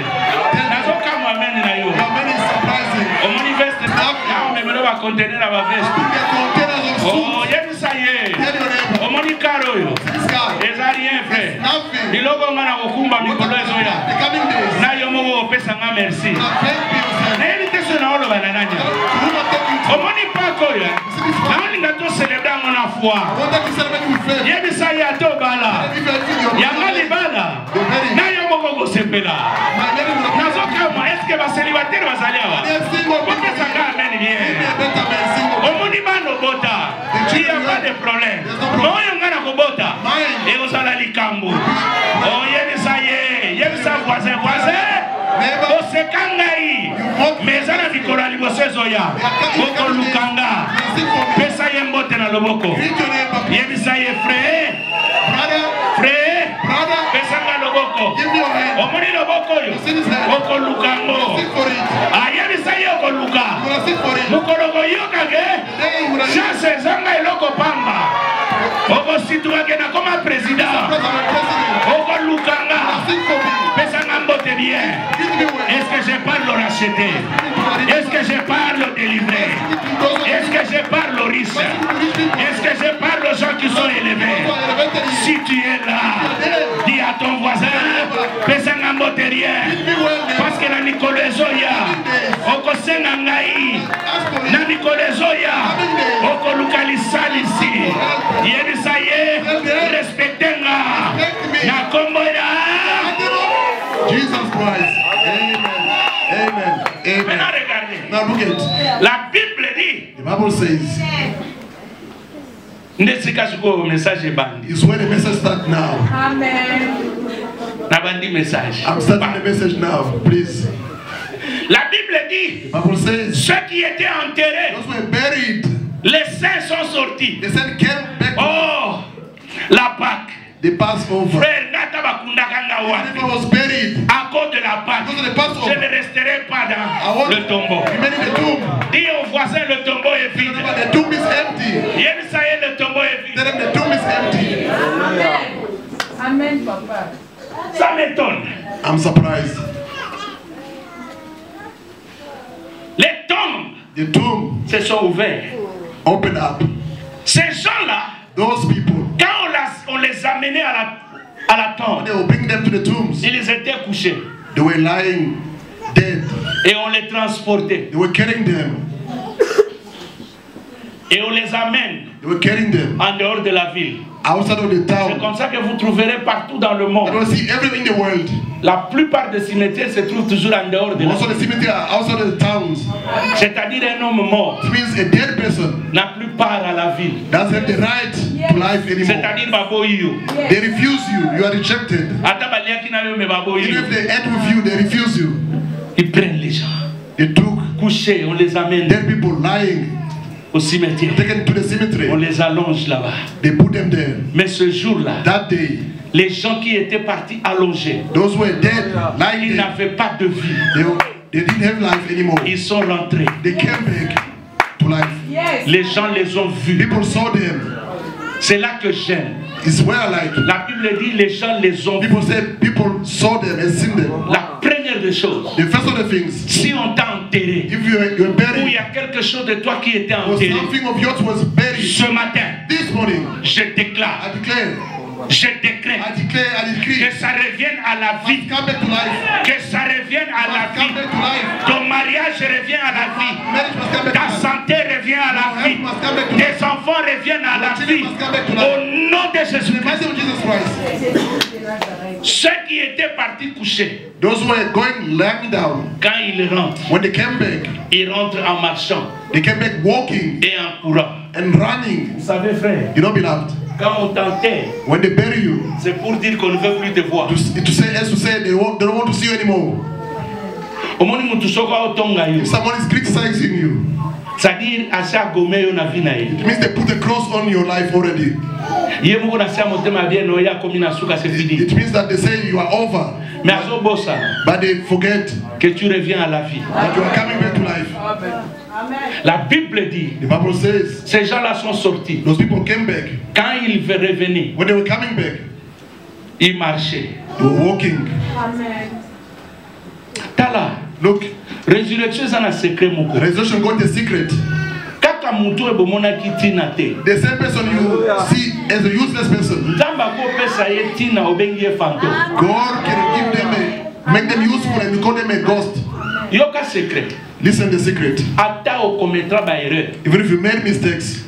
Nazo kama amène na yo. Your man is surprising. Au moni veste. Ah, mais me va contenir la veste. Oh, il y a ça y est. Au moni caro yo. Ezari un frère. Il logo ngana okumba mikolo ezoya. Na yo mo pesa nga merci. Na elite so na olo bananya. Au moni pa koyo. Na moni ngato célébrer ngona foi. Yebi sa ya to bala. Ya mali bala. Na yo mo go sepela. Na zo kama est-ce que ba célibataire bazaliawa? Pesa nga amen bien. Au moni bano bota. Il y a pas de problème. Moi ngana ko bota. Et vous allez likambo. Oh yebi sa ye. Yebi sa voisin. Ose kangai. Mais ça na bikola liboso zoya. Boko lukanga. Pesa yembote na loboko. Yebi sa ye frère. Pesa nga loboko. Omoni loboko yo. Boko lukango. Yebi sa ye oko luka. Mukologo yoka ke. Chance zanga eloko pamba. Oko situake na koma président. Oko lukanga. Pesa nga mbote bien. Est-ce que je parle au racheté? Est-ce que je parle au délivré? Est-ce que je parle au riche? Est-ce que je parle aux gens qui sont élevés? Si tu es là, dis à ton voisin, pesanga mboterie. Parce que la Nicolezoya, oko senga ngai, na Nicolezoya, oko lukali salisi. Yeni saye, respectenga, na komboya. Jesus Christ. Amen. Amen. Now look at la Bible dit. The Bible says. Is when the message starts now. Amen. I'm starting the message now, please. La Bible dit. The Bible says. Ceux qui étaient enterrés. Those were buried. Les saints sont sortis. The saints came back. Oh, la Pâque. The Passover. Frère, Nata was buried. À cause de la Pâque. Because of the Passover. Je ne resterai pas dans le tombeau. Remain in the tomb. Dis au voisin, le tombeau est vide. The tomb is empty. Le tombeau est vide. Tell them the tomb is empty. Amen. Amen, Papa. Ça m'étonne. I'm surprised. Les tombes se sont ouverts. Open up. Ces gens-là, those people, quand on les amenait à la tombe, they will bring them to the tombs. Ils étaient couchés. They were lying dead. Et on les transportait. They were carrying them. Et on les amène. They were carrying them en dehors de la ville. Outside of the town. C'est comme ça que vous trouverez partout dans le monde. You will see everything in the world. La plupart des cimetières se trouvent toujours en dehors de la ville. Also the cemetery are outside of the towns. C'est-à-dire un homme mort. It means a dead person n'a plus part à la ville. Doesn't have the right to life anymore. C'est-à-dire baboyo. They refuse you. You are rejected. Ata baliaki na yo me baboyo. Even if they ate with you, they refuse you. Ils prennent les gens. They took couchés, on les amène. Dead people lying au cimetière. Taken to the cemetery. On les allonge là-bas. They put them there. Mais ce jour-là, that day, les gens qui étaient partis allongés, those were dead, lying, ils n'avaient pas de vie. They didn't have life anymore. Ils sont rentrés. They came back to life. Yes. Les gens les ont vus. People saw them. C'est là que j'aime. It's where I like. La Bible dit les gens les ont people vus. Say people saw them and seen them. La première des choses. The first of the things. Si on t'a enterré, if you're buried, ou il y a quelque chose de toi qui était or enterré, something of yours was buried, ce matin, this morning, je déclare, I declare, je décrète que ça revienne à la vie, que ça revienne à la vie, ton mariage revient à la vie, ta santé revient à la vie, tes enfants reviennent à la vie, au nom de Jésus-Christ. Ceux qui étaient partis coucher, those who were going lying down, quand ils rentrent, when they came back, ils rentrent en marchant, they came back walking et en courant. And running. Vous savez, frère, you know, beloved, quand on t'enterre, when they bury you, c'est pour dire qu'on ne veut plus te voir. To say they don't want to see you anymore. If someone is criticizing you, it means they put a cross on your life already. It means that they say you are over. But they forget que tu reviens à la vie. That you are coming back to life. La Bible dit, the Bible says, ces gens-là sont sortis. Those people came back. Quand ils revenaient, when they were coming back, ils marchaient. They were walking. Amen. Tala, look, résurrection c'est un secret moko. Resurrection got the secret. The same person you see as a useless person, God can give them make them useful and call them a ghost. Listen the secret. Even if you made mistakes,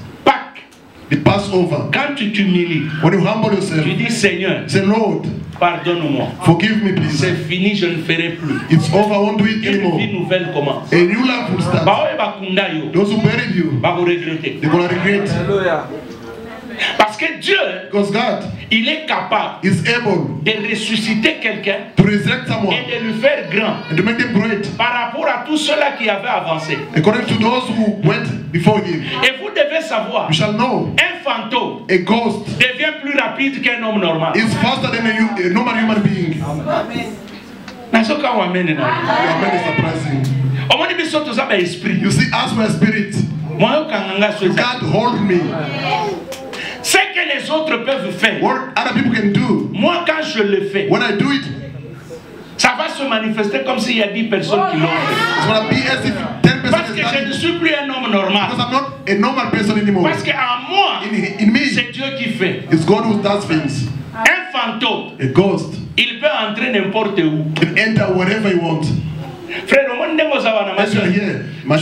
the Passover, quand tu t'humilies, when you humble yourself, tu dis Seigneur, say Lord, pardonne-moi. Forgive me, please. C'est fini, je ne ferai plus. It's over, I won't do it anymore. Une vie nouvelle commence. A new life will start. Those who buried you, they're going to regret. Hallelujah. Parce que Dieu, because God, il est capable de ressusciter quelqu'un to resurrect someone et de lui faire grand and to make them great par rapport à tous ceux-là qui avaient avancé. According to those who went before him. Et vous devez savoir, you shall know, un fantôme a ghost devient plus rapide qu'un homme normal. Is faster than a normal human being. Amen. Amen is surprising. You see, as my spirit, you can't hold me. Ce que les autres peuvent faire, what other people can do, moi quand je le fais, when I do it, ça va se manifester comme s'il y a 10 personnes qui l'ont fait. Parce que je ne suis plus un homme normal. Because I'm not a normal person anymore. Parce qu'en moi, in me, c'est Dieu qui fait. It's God who does things. Un fantôme, a ghost, il peut entrer n'importe où. Can enter wherever he wants. Frère, au monde de tu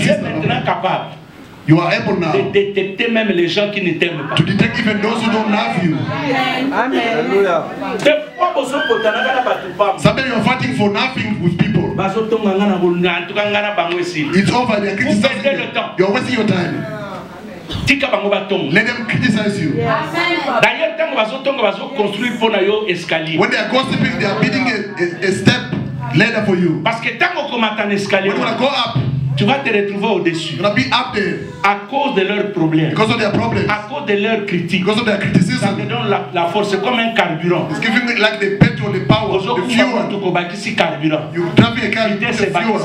es maintenant capable. You are able now de détecter même les gens qui ne t'aiment pas. To detect even those who don't love you. Hallelujah. Sometimes you are fighting for nothing with people. It's over. They are criticizing you. You are wasting your time. Let them criticize you. When they are gossiping, they are building a step ladder for you. When you want to go up, tu vas te retrouver au-dessus. You're gonna be up there. À cause de leurs problèmes. Because of their problems. À cause de leurs critiques. Because of their criticism. Ça te donne la force, c'est comme un carburant. It's giving me like the petrol, the power, the fuel. You're driving a car with the fuel.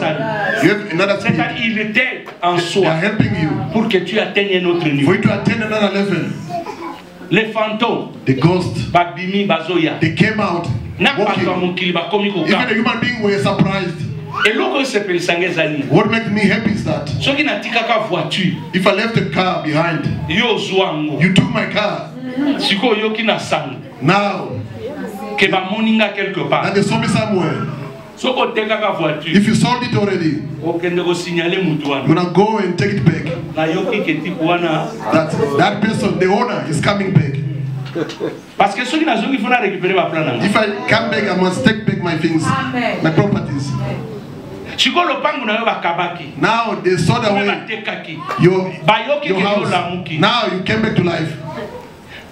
You have another speed. C'est-à-dire, il était en soi. They are helping you. Pour que tu atteignes un autre niveau. For you to attain another level. Les fantômes. The ghosts. Babimi Bazoya. They came out. Walking. Even the human beings were surprised. What makes me happy is that if I left the car behind, you took my car. Now, that they saw me somewhere. If you sold it already, you're gonna go and take it back. That person, the owner, is coming back. If I come back, I must take back my things, my properties. Now they saw the way your house. Now you came back to life.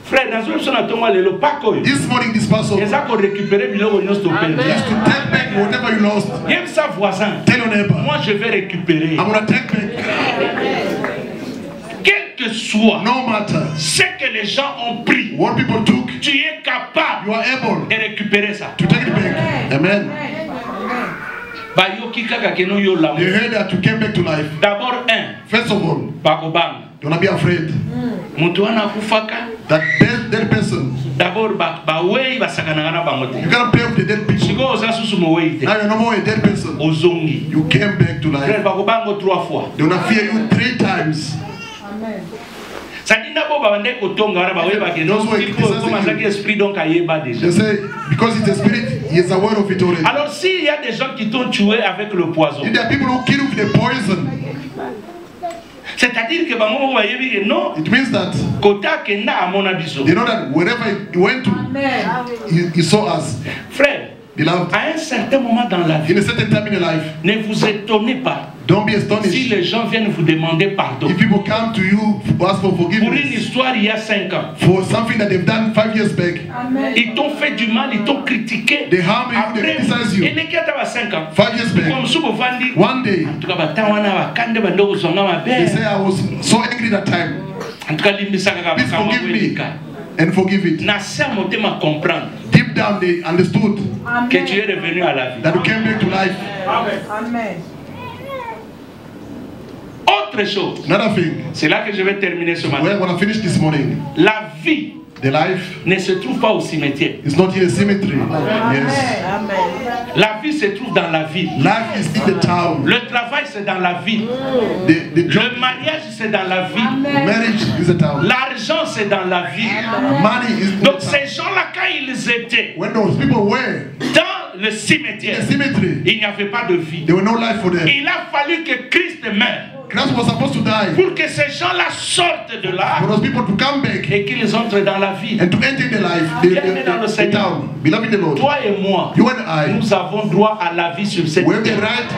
Frère, dans une zone à Thomas, le Paco. This morning, this Passover. Ils ont récupéré biloko nyos to pay. Just to take back whatever you lost. Même sa voisin. Tell your neighbor. Moi, je vais récupérer. I'm gonna take back. Quel que soit no matter ce que les gens ont pris, what people took, tu es capable you are able de récupérer ça. To take it back. Amen. You heard that you came back to life. D'abord, first of all, do not be afraid. That dead person. D'abord, you cannot play with the dead people. Now you're no more a dead person. You came back to life. They will not fear you 3 times. Amen. They say, because it's a spirit, he is aware of it already. Alors, s'il y a des gens qui t'ont tué avec le poison, if there are people who kill with the poison, c'est-à-dire que non, it means that they know that wherever he went to, he saw us. Frère, beloved, à un certain moment dans la vie, in a certain time in life, ne vous étonnez pas. Don't be astonished. Si les gens viennent vous demander pardon. If people come to you to ask for forgiveness. Pour une histoire il y a 5 ans. For something that they've done 5 years back. Amen. Ils t'ont fait du mal, ils t'ont critiqué. They harm you, they criticize you. Et les 5 ans. 5 years back. One day. They say I was so angry that time. Please forgive me and forgive it. Deep down they understood. Amen. Que tu es revenu à la vie. That you came back to life. Amen. Autre chose. Another thing. C'est là que je vais terminer ce matin. We're going to finish this morning. La vie, the life, ne se trouve pas au cimetière. It's not in a cemetery. Yes. Amen. La vie se trouve dans la ville. Life is in the town. Le travail c'est dans la ville. Le mariage c'est dans la ville. Marriage is the town. L'argent c'est dans la ville. Money is in Donc the town. ces gens-là quand ils étaient when those people were dans le cimetière, il n'y avait pas de vie. There were no life for them. Il a fallu que Christ meure. Christ was supposed to die. Pour que ces gens-là sortent de là. For those people to come back. Et qu'ils entrent dans la vie. And to enter the life. The town. Beloved the Lord. Toi et moi. You and I. Nous avons droit à la vie sur cette terre. We have the right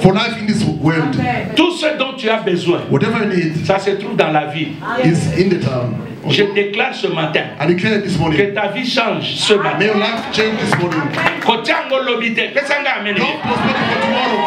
for life in this world. Tout ce dont tu as besoin. Whatever you need. Ça se trouve dans la ville. Is in the town. Je déclare ce matin que ta vie change ce matin. May your life change this morning. Don't postpone it for tomorrow.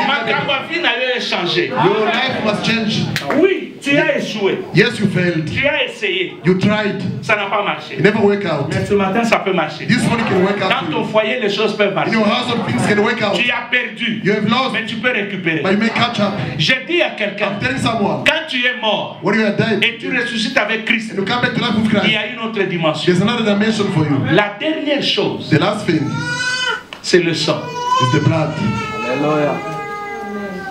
Your life must change. Oui, tu as échoué. Yes, you failed. Tu as essayé. You tried. Ça n'a pas marché. It never worked out. Mais ce matin, ça peut marcher. This morning can work out. Dans ton foyer, les choses peuvent marcher. In your household, things can work out. Tu as perdu. You have lost. Mais tu peux récupérer. But you may catch up. Je dis à quelqu'un. I'm telling someone. Quand tu es mort. When you are dead. Et tu ressuscites avec Christ. And you come back to life with Christ. Il y a une autre dimension. There's another dimension for you. La dernière chose. The last thing. C'est le sang. It's the blood. Alléluia.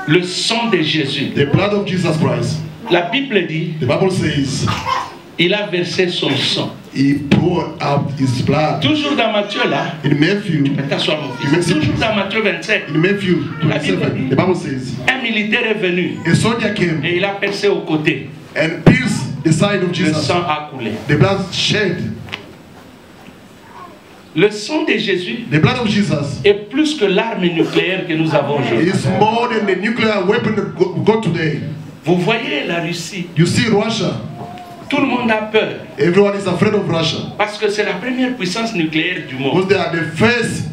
Le sang de Jésus. The blood of Jesus Christ. La Bible dit. The Bible says. Il a versé son sang. He poured out his blood. Toujours dans Matthieu là. In Matthew. Toujours dans Matthieu 27. In Matthew 27. The Bible says. Un militaire est venu. A soldier came. Et il a percé au côté. And pierced the side of Jesus. Le sang a coulé. The blood shed. Le sang de Jésus the blood of Jesus est plus que l'arme nucléaire que nous avons aujourd'hui. It's more than the nuclear weapon that we got today. Vous voyez la Russie. You see Russia. Tout le monde a peur. Everyone is afraid of Russia. Parce que c'est la première puissance nucléaire du monde. Because they are the first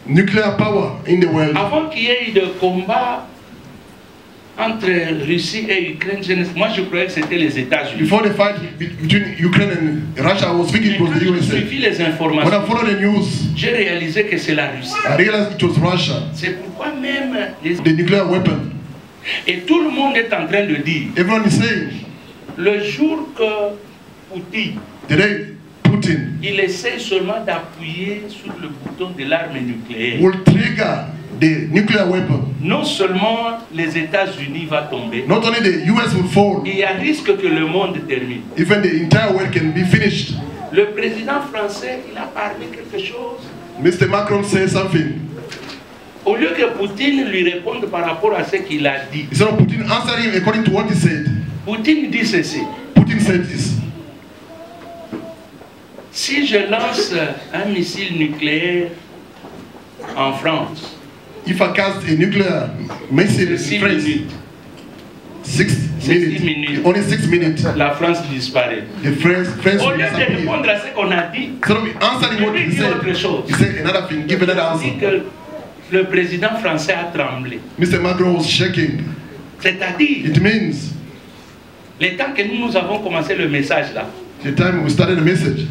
nuclear power in the world. Avant qu'il y ait eu de combat entre Russie et Ukraine, moi je croyais que c'était les États-Unis. Before the fight between Ukraine and Russia, I was thinking it was the USA. J'ai suivi les informations. When I followed the news, j'ai réalisé que c'est la Russie. I realized it was Russia. C'est pourquoi même the nuclear weapon. Et tout le monde est en train de dire. Everyone is saying. Le jour que Poutine, il essaie seulement d'appuyer sur le bouton de l'arme nucléaire. Will trigger the nuclear weapon. Non seulement les États-Unis vont tomber. Not only the US will fall. Il y a risque que le monde termine. Even the entire world can be finished. Le président français, il a parlé quelque chose. Mr. Macron said something. Au lieu que Poutine lui réponde par rapport à ce qu'il a dit. Instead of Putin answering according to what he said. Poutine dit ceci. Putin said this. Si je lance un missile nucléaire en France, if I cast a nuclear missile in France, 6 minutes. Only 6 minutes. La France disparaît. The France Au lieu de répondre à ce qu'on a dit, il dit autre chose. He said another thing, give another answer. Que le président français a tremblé. Mr. Macron was shaking. C'est-à-dire, it means, le temps que nous avons commencé le message là, the time we started the message,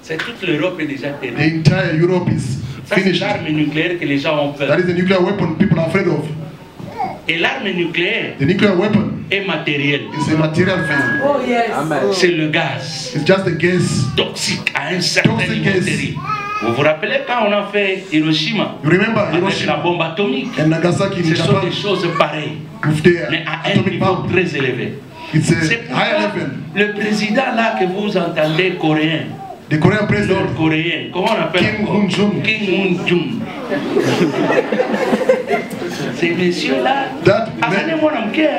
c'est toute l'Europe est déjà terminée. The entire Europe is finished. C'est l'arme nucléaire que les gens ont peur. That is the nuclear weapon people are afraid of. Et l'arme nucléaire, the nuclear weapon, est matériel. It's a material thing. Oh yes. C'est le gaz. It's just a gas. Toxique à un certain niveau. Vous vous rappelez quand on a fait Hiroshima? You remember avec Hiroshima, la bombe atomique? and Nagasaki in Ce sont des choses pareilles, mais à un niveau très élevé. C'est pourquoi le président là que vous entendez coréen, the Korean president, nord-coréen, comment on appelle Kim Moon-jung. Kim Moon-jung. Ces messieurs-là,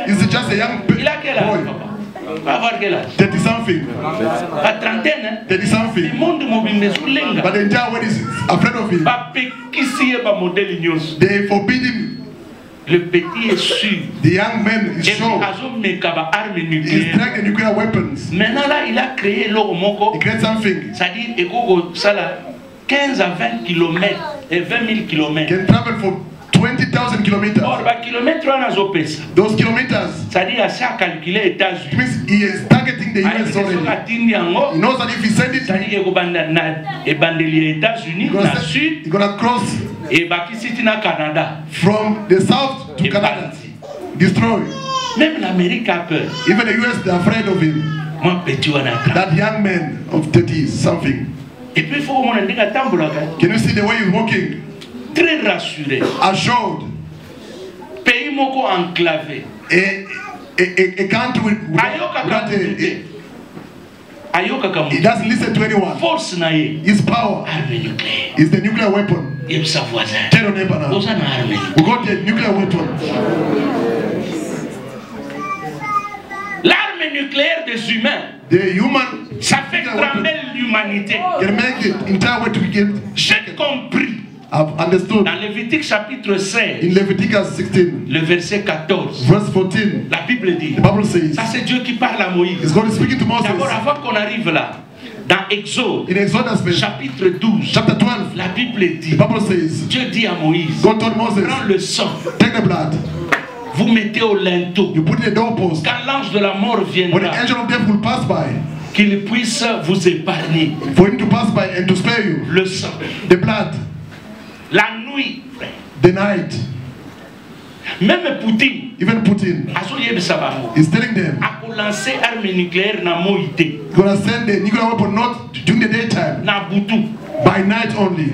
is just a young il a quel âge, papa? Va avoir quel âge? 30 something. À trentaine, hein? 30 something. Le monde mobile sous lenga. But the entire world is afraid of him. They forbid him. Le petit est sûr. The young man is sure. He's trying the nuclear weapons. Maintenant là, il a créé l'Oromoko. He created something. C'est-à-dire, ça là, 15 à 20 km et 20 000 km. Can travel for 20,000 kilometers. Or, kilomètre those kilometers. C'est-à-dire, à ça calculer États-Unis. It means he is targeting the US already. He knows that if he send it, c'est-à-dire, États-Unis, la Sud, he's gonna cross et Canada. From the south to Canada. Destroy. Même l'Amérique a peur. Even the US, they're afraid of him. That young man of 30 something. Et puis, il faut que can you see the way he's walking? Très rassuré. Assured. Pays moko enclavé. A country without he doesn't listen to anyone. Force naie. His power is the nuclear weapon. Tell your neighbor now. We got the nuclear weapon. L'arme nucléaire des humains. The human. Ça fait trembler l'humanité. Can make the entire way to get. J'ai compris. I've understood. Dans Lévitique chapitre 16, in Leviticus 16, le verset 14, verse 14, la Bible dit, the Bible says, ça c'est Dieu qui parle à Moïse. He's God speaking to Moses. D'abord, avant qu'on arrive là, dans Exode, in Exodus, chapitre 12, chapter 12, la Bible dit, the Bible says, Dieu dit à Moïse, God told Moses, prends le sang, take the blood, vous mettez au linteau, you put it in the doorpost, quand l'ange de la mort viendra, when the angel of death will pass by, qu'il puisse vous épargner, for him to pass by and to spare you, le sang, the blood, la nuit, frère. The night. Même Poutine, even Putin, is telling them, he's gonna send the nuclear weapon not during the daytime, by night only.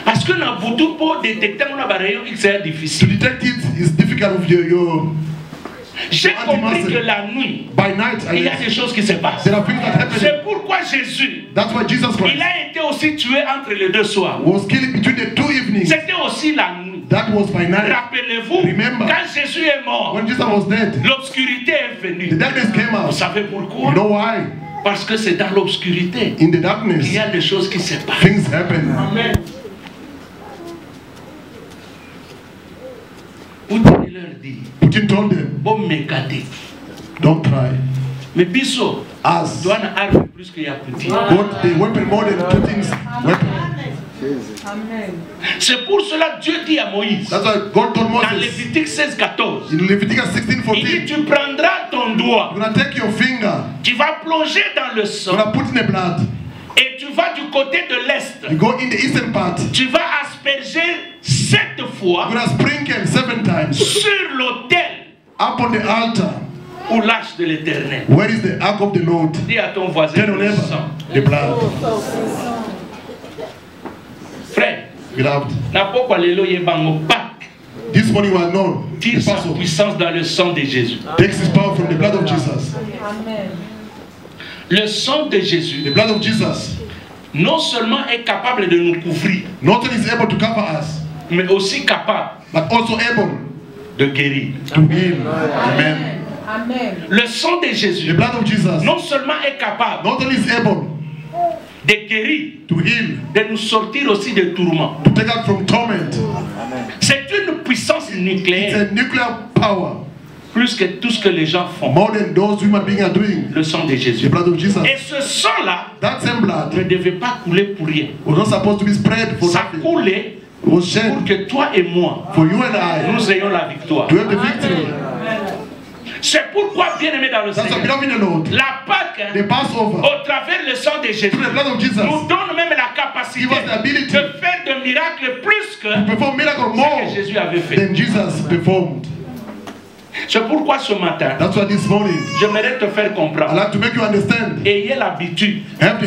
Parce que dans Boutou, pour détecter un rayon X est difficile. To detect it is difficult with your J'ai compris que la nuit, by night, il y a des choses qui se passent. C'est pourquoi Jésus, that's why Jesus Christ, il a été aussi tué entre les deux soirs. Was killed between the two evenings. C'était aussi la nuit. That was by night. Rappelez-vous, quand Jésus est mort, when Jesus was dead, l'obscurité est venue. The darkness came out. Vous savez pourquoi? You know why? Parce que c'est dans l'obscurité. In the darkness, il y a des choses qui se passent. Things happen. Amen. Poutine leur dit, Putin told them, bon m'écarter. Don't try. Mais Bisso, as doit une arme plus qu'il y a Poutine. Got the weapon more than Putin's weapon. C'est pour cela que Dieu dit à Moïse, that's why God told Moses, dans Lévitique 16, 14, in Leviticus 16, 14, il dit, tu prendras ton doigt, you're gonna take your finger, tu vas plonger dans le sang, you're gonna put in the blood, et tu vas du côté de l'est, you go in the eastern part, tu vas asperger 7 fois, you're gonna sprinkle 7 times sur l'autel, upon the altar, ou l'arche de l'Éternel. Where is the ark of the Lord? Dis à ton voisin, le sang, the blood. Frère, this morning we are known. Tire sa puissance dans le sang de Jésus. Takes his power from the blood of Jesus. Amen. Le sang de Jésus, the blood of Jesus, non seulement est capable de nous couvrir, not only is able to cover us, mais aussi capable, but also able de guérir. To heal. Amen. Amen. Le sang de Jésus, the blood of Jesus, non seulement est capable, not only is able de guérir, to heal, de nous sortir aussi des tourments. To take out from torment. C'est une puissance nucléaire. It's a nuclear power. Plus que tout ce que les gens font. More than those human beings are doing. Le sang de Jésus. The blood of Jesus. Et ce sang-là ne devait pas couler pour rien. Was not supposed to be spread for ça coulait pour que toi et moi, for you and I, nous ayons la victoire. To have the victory. C'est pourquoi, bien aimé dans le Seigneur, la Pâque, au travers le sang de Jésus, nous donne même la capacité de faire des miracles plus que ce que Jésus avait fait. C'est pourquoi ce matin, j'aimerais te faire comprendre. Ayez l'habitude, même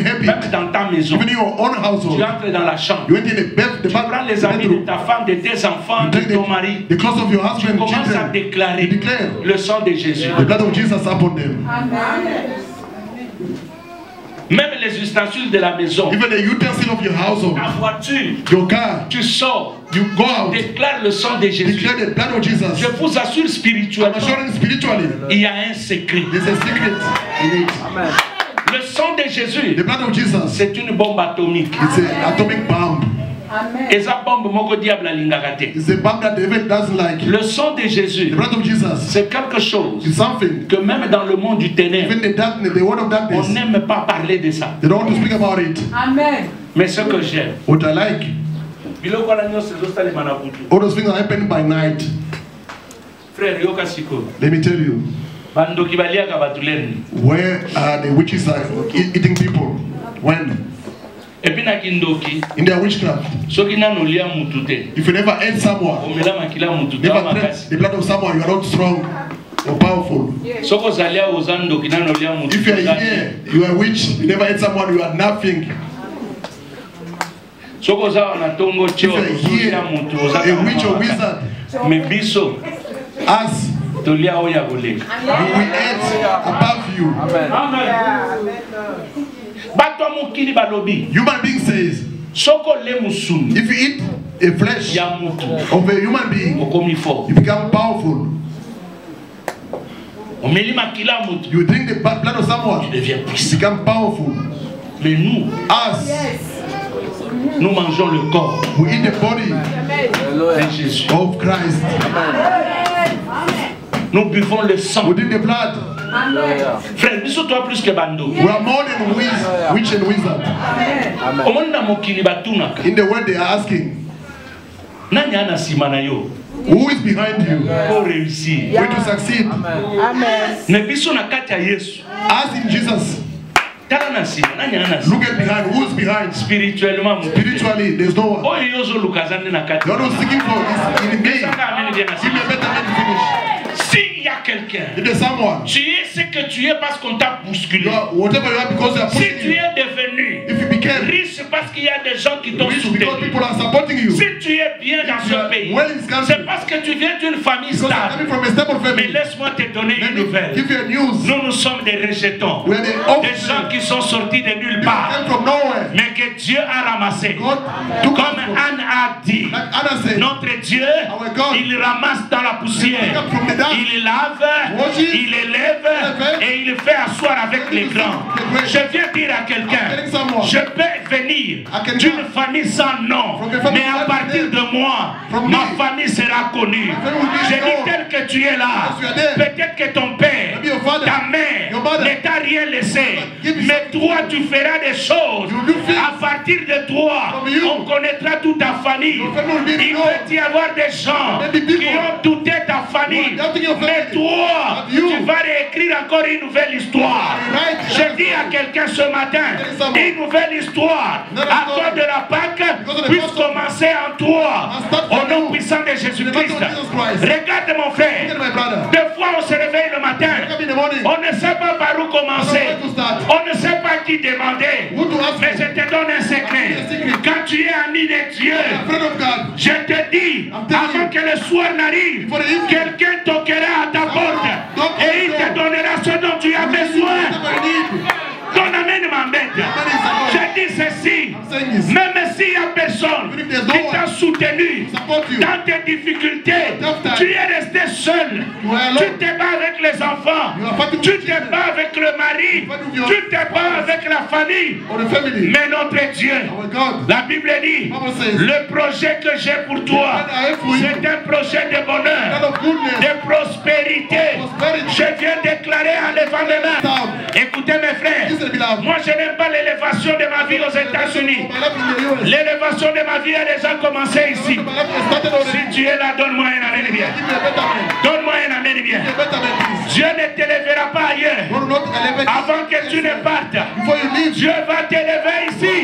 dans ta maison, tu entres dans la chambre, tu prends les amis de ta femme, de tes enfants, de ton mari, tu commences à déclarer le sang de Jésus. Même les ustensiles de la maison, even the utensil of your household, ta voiture, your car, tu sors, you go out, déclare le sang de Jésus. Declare the blood of Jesus. Je vous assure spirituellement, il y a un secret. There's a secret in it. Amen. Le sang de Jésus, the blood of Jesus, c'est une bombe atomique. It's an atomic bomb. Et ça bombe moko diable alingakate. It's a bomb that the devil doesn't like. Le sang de Jésus, the blood of Jesus, c'est quelque chose que même dans le monde du ténèbre, the world of darkness, on n'aime pas parler de ça. They don't want to speak about it. Amen. Mais ce que j'aime, what I like, all those things are happening by night. Frère, let me tell you, where the witches are eating people. When? In their witchcraft. If you never ate someone, never drank the blood of someone, you are not strong or powerful. If you are here, you are a witch, you never ate someone, you are nothing. If you are here, a witch or wizard, us, we will eat above you. Human being says, if you eat a flesh of a human being, you become powerful. You drink the blood of someone, you become powerful. Us, nous mangeons le corps, we eat the body de Jésus. Of Christ. Nous buvons le sang. We drink the blood. Frère, nous sommes plus que bando. We are more than witch and wizard. In the word they are asking, who is behind you? Going to succeed. As in Jesus. Look at behind. Who's behind? Spiritually, there's no one. God was seeking for his in me. Give me a better man to finish. S'il y a quelqu'un, tu es ce que tu es parce qu'on t'a bousculé. Si tu es devenu riche parce qu'il y a des gens qui t'ont soutenu. Si tu es bien dans ce pays, c'est parce que tu viens d'une famille stable. Mais laisse-moi te donner une nouvelle. Nous sommes des rejetons. Des gens qui sont sortis de nulle part. Mais que Dieu a ramassé. Comme Anne a dit, notre Dieu, il ramasse dans la poussière. Il lave, il élève et il fait asseoir avec les grands. Je viens dire à quelqu'un, je peux venir d'une famille sans nom, mais à partir de moi, ma famille sera connue. Je dis tel que tu es là, peut-être que ton père, ta mère ne t'a rien laissé, mais toi tu feras des choses. À partir de toi, on connaîtra toute ta famille. Il peut y avoir des gens qui ont douté ta famille. Mais toi, tu vas réécrire encore une nouvelle histoire. Je dis à quelqu'un ce matin, une nouvelle histoire, à cause de la Pâque, puisse commencer en toi, au nom puissant de Jésus-Christ. Regarde mon frère, des fois on se réveille le matin, on ne sait pas par où commencer, on ne sait pas qui demander, mais je te donne un secret. Quand tu es ami de Dieu, je te dis, avant que le soir n'arrive, quelqu'un toquera à ta porte et il te donnera ce dont tu as besoin. Ton amène m'embête. Je dis ceci, Même s'il n'y a personne qui t'a soutenu dans tes difficultés, tu es resté seul. Tu te bats avec les enfants, tu te bats avec le mari, tu te bats avec la famille. Mais notre Dieu, la Bible dit, le projet que j'ai pour toi, c'est un projet de bonheur, de prospérité. Je viens déclarer en levant mes mains. Écoutez mes frères, moi je n'aime pas l'élévation de ma vie aux États-Unis. L'élévation de ma vie a déjà commencé ici. Si tu es là, donne-moi un amen bien. Donne-moi un amen bien. Dieu ne t'élèvera pas ailleurs avant que tu ne partes. Dieu va t'élever ici.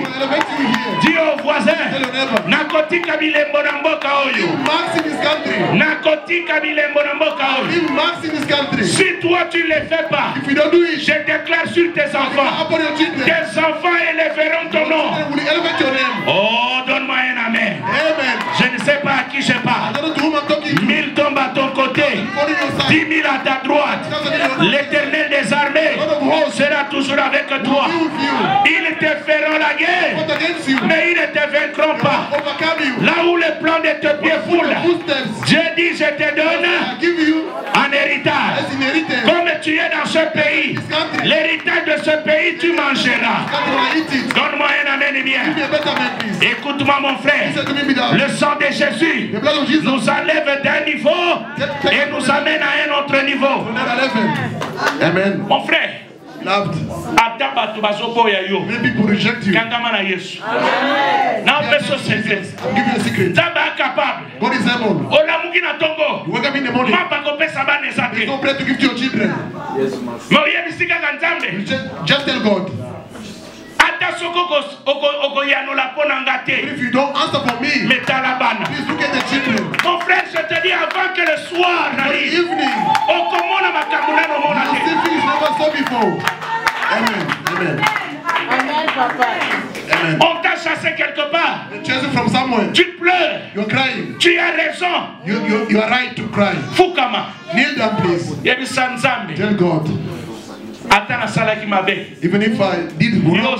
Dis au voisin, Nakoti Kabile Mbonamboka Oyo. Nakoti Kabile Mbonamboka Oyo. Si toi tu ne le fais pas, je déclare sur tes enfants. Tes enfants élèveront ton nom. Oh, donne-moi un amen. Je ne sais pas à qui je parle. 1000 tombent à ton côté, 10 000 à ta droite. L'Éternel des armées sera toujours avec toi. Ils te feront la guerre, mais ils ne te vaincront pas. Là où le plan de tes pieds foule, Dieu dit, je te donne un héritage. Comme tu es dans ce pays, l'héritage de ce pays, tu mangeras. Donne-moi un amen bien. Écoute-moi mon frère, le sang de Jésus nous enlève d'un niveau et nous amène à un autre niveau. Amen. Mon frère, maybe people reject you. God is able. You wake up in the morning. He's not ready to give to your children. Just tell God. If you don't answer for me, please look at the children. Mon frère, je te dis avant que le soir n'arrive, evening, you see things never saw before. Amen. Amen. Amen, papa. Amen. On t'a chassé quelque part. Chasing from somewhere. Tu pleures. You're crying. Tu as raison. You are right to cry. Fukama. Kneel down, please. Tell God. Even if I did wrong,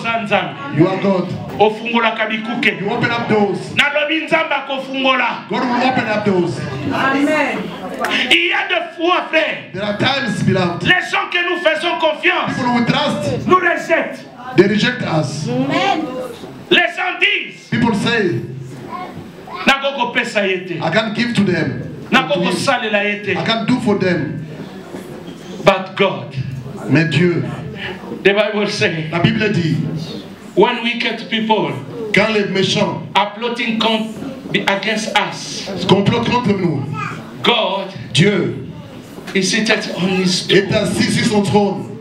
you are God. You open up doors. God will open up doors. Amen. Il y a de fois, frère. There are times, beloved. Les gens que nous faisons confiance, people who trust, nous rejettent. They reject us. Amen. Les gens disent, people say, I can't give to them. I can't do for them. But God, mais Dieu, the Bible says, la Bible dit, when wicked people quand les méchants are plotting against us, complotent contre nous, God, Dieu, is seated on his throne, est assis sur son trône,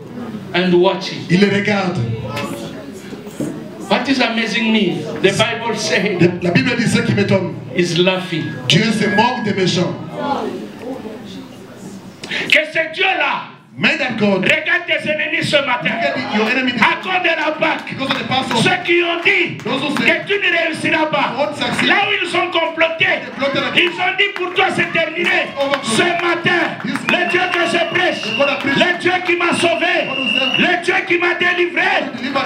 and watching. Il les regarde. What is amazing me? The Bible says, la Bible dit ce qui m'étonne, is laughing. Dieu se moque des méchants. Que ce Dieu-là regarde tes ennemis ce matin. À cause de la Pâque, ceux qui ont dit que tu ne réussiras pas, là où ils ont comploté, ils ont dit pour toi c'est terminé. Ce matin, le Dieu que je prêche, le Dieu qui m'a sauvé, le Dieu qui m'a délivré,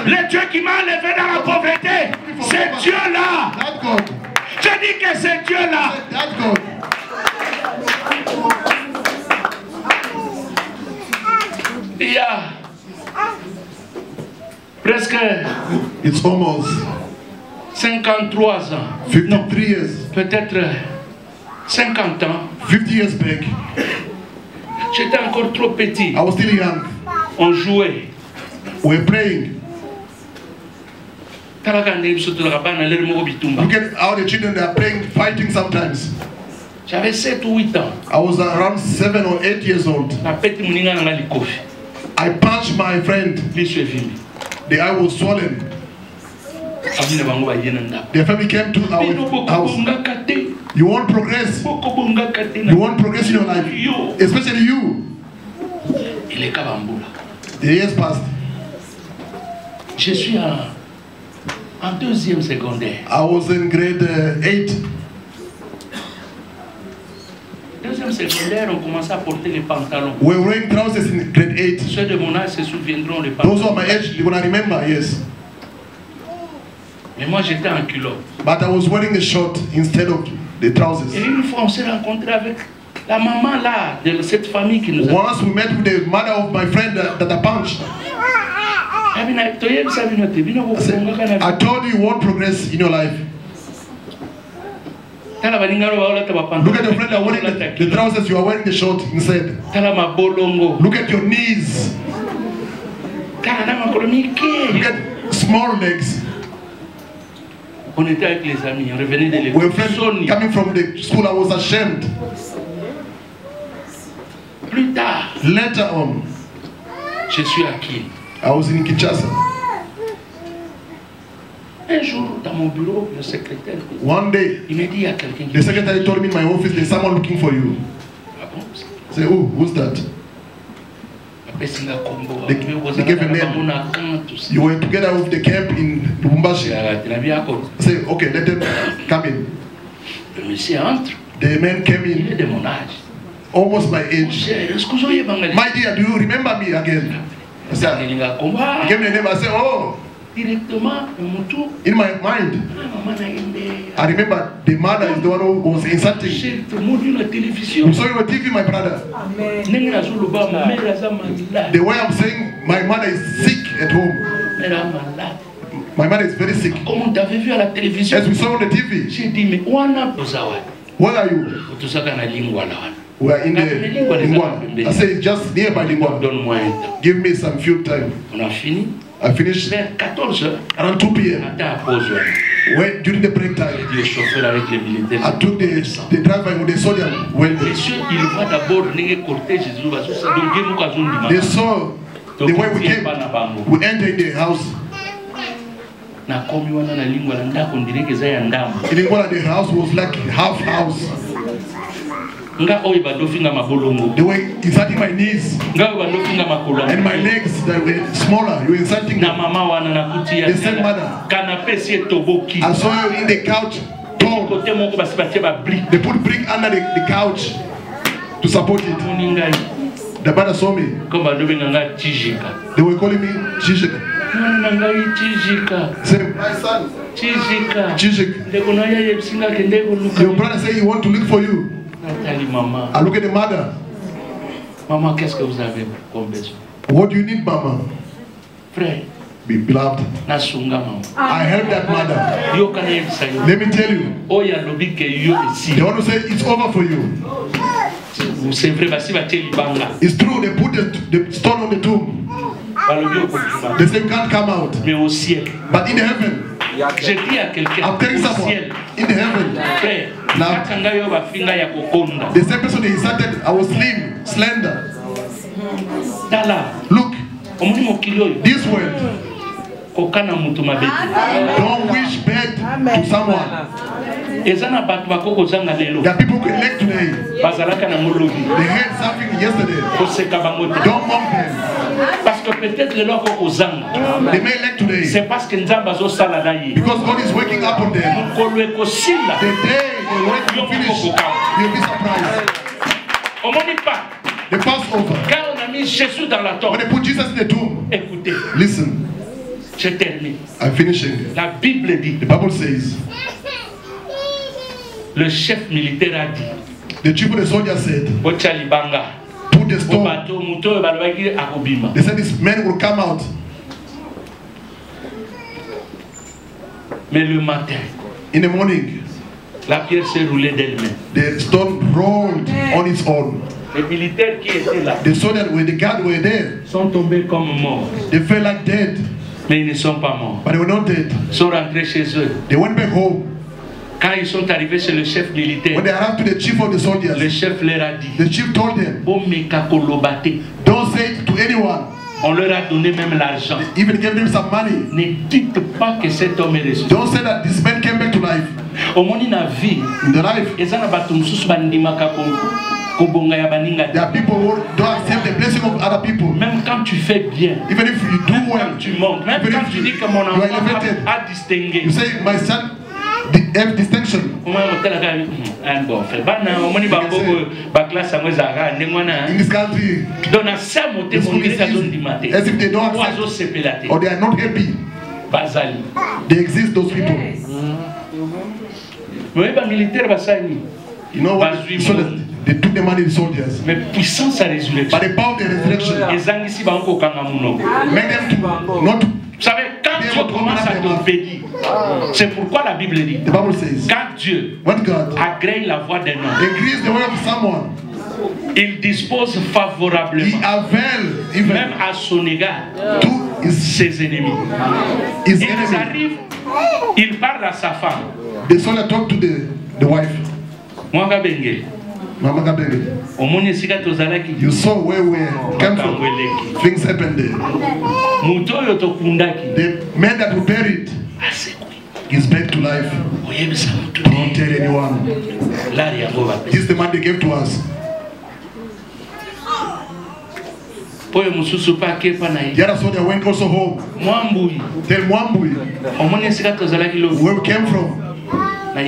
le Dieu qui m'a enlevé dans la pauvreté, c'est Dieu-là. Je dis que c'est Dieu-là. Il y a presque, it's almost 53 ans. 53 years. Peut-être 50 ans. 50 years back. J'étais encore trop petit. I was still young. On jouait. We were praying. Look at how the children are playing, fighting sometimes. J'avais 7 ou 8 ans. I was around 7 or 8 years old. I punched my friend. The eye was swollen. Their family came to our house. You won't progress. You won't progress in your life. Especially you. The years passed. Je suis en deuxième secondaire. I was in grade 8. Deuxième secondaire, on commençait à porter les pantalons. We were wearing trousers in grade 8. Ceux de mon âge se souviendront des pantalons. Those who are my age, they will remember, yes. Mais moi j'étais en culotte. But I was wearing a short instead of the trousers. Et une fois on s'est rencontré avec la maman là de cette famille qui nous a. Once we met with the mother of my friend that I punched. I told you won't progress in your life. Look at your friend that are wearing the trousers, you are wearing the short inside. Look at your knees. Look at small legs. On était avec les amis, on revenait de l'école. We were friends coming from the school, I was ashamed. Plus tard, later on, je suis à Kiev. I was in Kinshasa. Un jour, dans mon bureau, le secrétaire, one day, il me dit, il y a quelqu'un qui... The secretary told me in my office, there's someone looking for you. Ah bon? I say, oh, who's that? They gave a name. You were together with the camp in Lubumbashi. I say, okay, let them come in. The man came in, almost my age. My dear, do you remember me again? I said, he gave me the name. I said, oh. In my mind, I remember the mother is the one who was insulting. You saw you on TV, my brother. The way I'm saying, my mother is sick at home. My mother is very sick. As we saw on the TV. Where are you? We are in the Lingwan. I said, just nearby Lingwan. Give me some few time. I finished around 2 p.m. When, during the break time, I took the driver with the soldier. They saw the way we came. We entered the house. In Lingwala, the house was like half house. They were insulting my knees and my legs that were smaller. You were insulting them. The same mother. I saw you in the couch tall. They put brick under the couch to support it. The mother saw me. They were calling me Chijika. Say, my son. Chijika. Your brother said he want to look for you. I look at the mother. Maman, qu'est-ce que vous avez comme besoin? What do you need, Mama? Frère. Be beloved. I help that mother. Let me tell you. They want to say it's over for you. It's true, they put the stone on the tomb. They say you can't come out. But in heaven, I'm telling someone, in heaven, now, the same person they insulted, I was slim, slender. Look, this word, don't wish bad to someone. There are people who elect today. They heard something yesterday. Don't mock them. They may elect today. Because God is waking up on them. The day they wait to finish, you'll be surprised. The Passover. When they put Jesus in the tomb. Listen. I'm finishing. La Bible dit. The Bible says. Le chef militaire a dit. The chief of the soldier said. Put the stone. They said this man will come out. Mais le matin. In the morning. La pierre s'est roulée d'elle-même. The stone rolled on its own. Les militaires qui étaient là. The soldiers where the guard were there. Sont tombés comme morts. They fell like dead. Mais ils ne sont pas morts. But they were not dead. Ils sont rentrés chez eux. They went back home. Quand ils sont arrivés chez le chef militaire, when they arrived to the chief of the soldiers, le chef leur a dit, the chief told them, don't say it to anyone. On leur a donné même l'argent. Even gave them some money. Ne dites pas que cet homme est ressuscité. Don't say that this man came back to life. Au monde na vie, in the life, there are people who don't accept the blessing of other people. Même quand tu fais bien, even if you do well, quand tu montes, même quand tu dis que mon enfant a distingué, you say my son have distinction. In this country, as if they don't accept or they are not happy. Bazali. They exist, those people. You know what? So they took the money, the soldiers. Mais puissance à résurrection. But the power of the resurrection. Make them to not. Vous savez, quand Dieu commence à te bénir, c'est pourquoi la Bible dit, quand Dieu agrée la voix d'un homme, il dispose favorablement, même à son égard, ses ennemis. Ils arrivent, il parle à sa femme. The soldier talk to the wife. You saw where we came from. Things happened there. The man that we buried is back to life. Don't tell anyone. This is the man they gave to us. The other soldier went also home. Tell Mwambui where we came from. I'm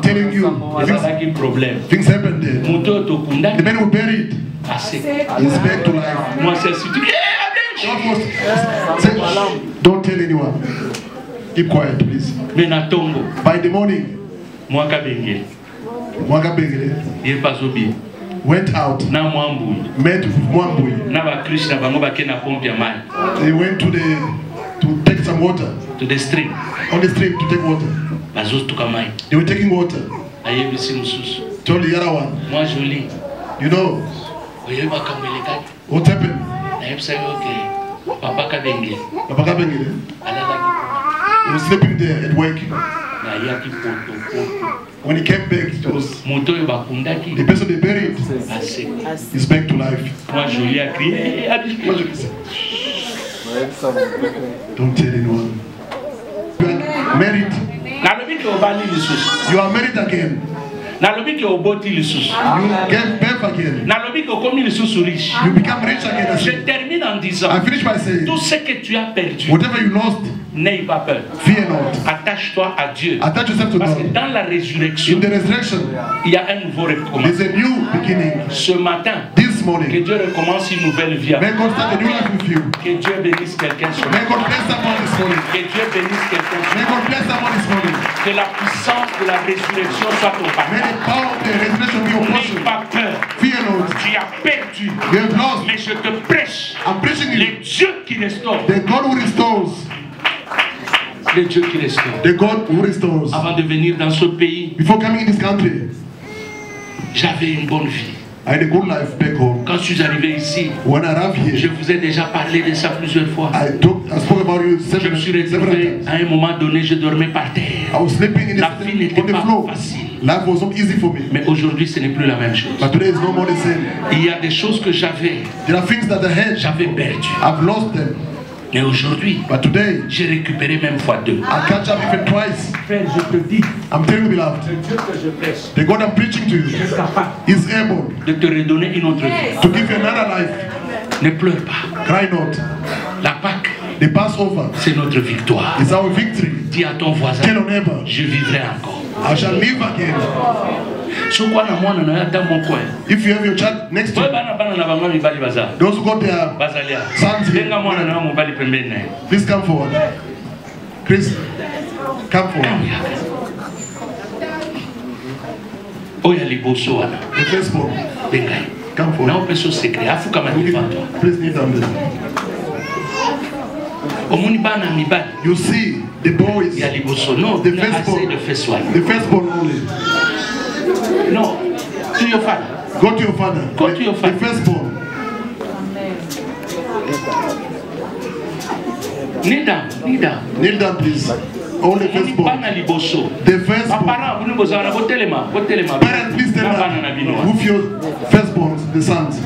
telling you, things happened there. The man who buried is back to life. Don't tell anyone. Keep quiet, please. By the morning, went out, met with Mwambui. They went to take some water. To the stream. On the stream to take water. They were taking water. Told the other one. You know what happened? Papa Kabengele. He was sleeping there at work. When he came back, it was the person they buried is back to life. Don't tell anyone. You are married. You are married again. You get birth again. You become rich again. Je termine en disant, I finish by saying, tout ce que tu as perdu, whatever you lost, n'aie pas peur. Fear not. Attache-toi à Dieu. Attach yourself to Parce que God. dans la résurrection, In the resurrection, il y a un nouveau recommencement. there's a new beginning. Ce matin, This que morning, Dieu recommence une nouvelle vie. may God start a new life with you. Que Dieu bénisse quelqu'un ce May matin. God bless someone this morning. Que Dieu bénisse quelqu'un ce May matin. God bless someone this morning. Que la puissance de la résurrection soit ton May partage. the power of the resurrection be your N'aie portion. pas peur. Fear not. Tu as perdu. You have lost. Mais je te prêche I'm preaching le you. Dieu qui restaure. The God who restores. Le Dieu qui restaure. The God who restores. Avant de venir dans ce pays, Before coming in this country, j'avais une bonne vie. I had a good life back home. Quand je suis arrivé ici, When I arrived je here, vous ai déjà parlé de ça plusieurs fois. I spoke about you Je me suis several retrouvé, times. à un moment donné, je dormais par terre. I was sleeping La vie n'était on the pas floor. facile. Life was not easy for me. Mais aujourd'hui, ce n'est plus la même chose. But today is no more the same. Il y a des choses que j'avais Things that I had, perdues. I've lost them. Mais aujourd'hui, But today, j'ai récupéré même fois deux. I catch up even twice. Frère, je te dis, I'm telling you, beloved, le Dieu que je prêche the God I'm preaching to you est capable is able de te redonner une autre vie. to give you another life. Ne pleure pas. Cry not. La Pâque, The Passover c'est notre victoire. is our victory. Dis à ton voisin, Tell your neighbor, je vivrai encore. I shall live again. So kwa na mwana na dans mon coin. If you have your child next to Toi you, bana bana na bama mibali baza. those who got their Bazalia. sons here, Denga mwana na mobali pembeni naye. please come forward. Chris, come forward. Oya liboso wana. The firstborn, Bengai. come Na forward. opeso secret afu kama ni fanto. Please kneel down there. Omoni bana mibali. You see, the boys, Ya liboso. No, The na firstborn. assez de feswai. the firstborn only. No. To your father. Go to your father. Go to your father. The firstborn. Kneel down. Kneel down. Kneel down, please. Only Omoni firstborn. bana liboso. The firstborn. Parents, vous nous besoin na botelema. Botelema. Parents, please tell Na bana na bino. them with your firstborns, the sons.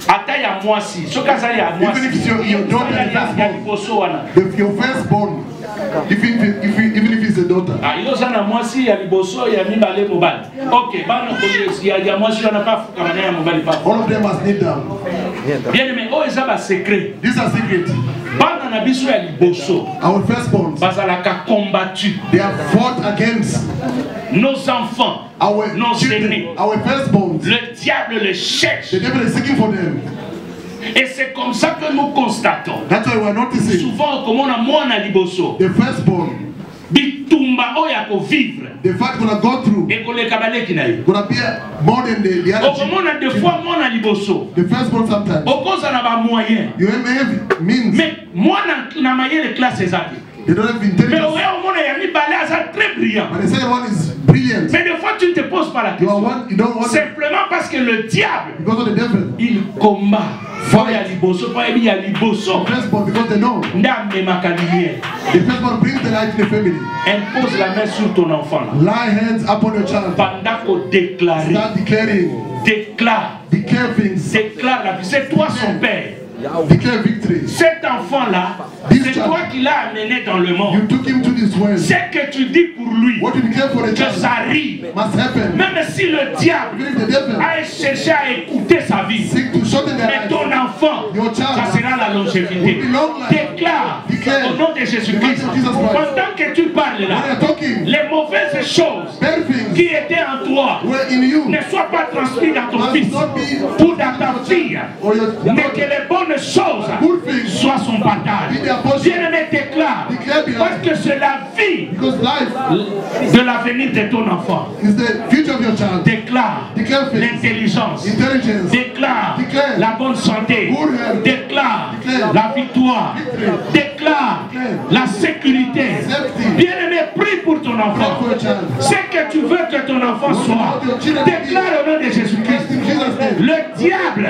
Ata ya mwasi. Soka za ya mwasi. Even if your daughter is Ya firstborn, liboso wana. your firstborn, even if it's a daughter. Ah, iyo sana mwasi ya liboso ya mibale mobali. Okay, bana koyesi ya mwasi wana pa kama na ya mobali pa. All of them must kneel down. Bien aimé, oh eza ba secret. These are secrets. Bana na biso ya liboso. Our firstborns, Bazalaka combattu. they have fought against Nos enfants, our nos children, aînés. our firstborns. Le diable les cherche. The devil is seeking for them. Et c'est comme ça que nous constatons. That's why we're noticing. Souvent, comme on a moins liboso. The firstborn. Bitumba oya ko vivre. The fact gonna go through. Et kole kabale kinayo. Gonna be more than the other. Okomona des fois moins liboso. The firstborn sometimes. Okoza na ba moyen. You have means. Mais moi na moyen de classe ezaki. They don't have intelligence. Mais au moins il y a mis balé à ça très brillant. But the second one is brilliant. Mais des fois tu ne te poses pas la question. You don't want simplement parce que le diable. Because of the devil. Il combat. Faut y aller liboso, faut y aller liboso. The firstborn because they know. Ndame makaliye. The firstborn brings the light to the family. Impose la main sur ton enfant. Lay hands upon your child. Pendant qu'on déclare. Start declaring. Déclare. Declare things. Déclare la vie. C'est toi son père. Declare victory. Cet enfant-là, c'est toi qui l'as amené dans le monde. You took him to this world. C'est que tu dis pour lui What you declare for the que child ça arrive. must happen. Même si le diable a cherché à écouter sa vie, mais ton enfant, ça sera la longévité. Déclare au nom de Jésus-Christ. Pendant que tu parles là, les mauvaises choses qui étaient en toi ne soient pas transmises dans ton fils ou dans ta fille, mais que les bonnes choses soient son partage. Bien-aimé, déclare, parce que c'est la vie de l'avenir de ton enfant. Déclare l'intelligence, déclare la bonne santé, déclare la victoire, déclare la sécurité. Bien-aimé, prie pour ton enfant. C'est que tu veux que ton enfant soit. Déclare au nom de Jésus-Christ. Le diable,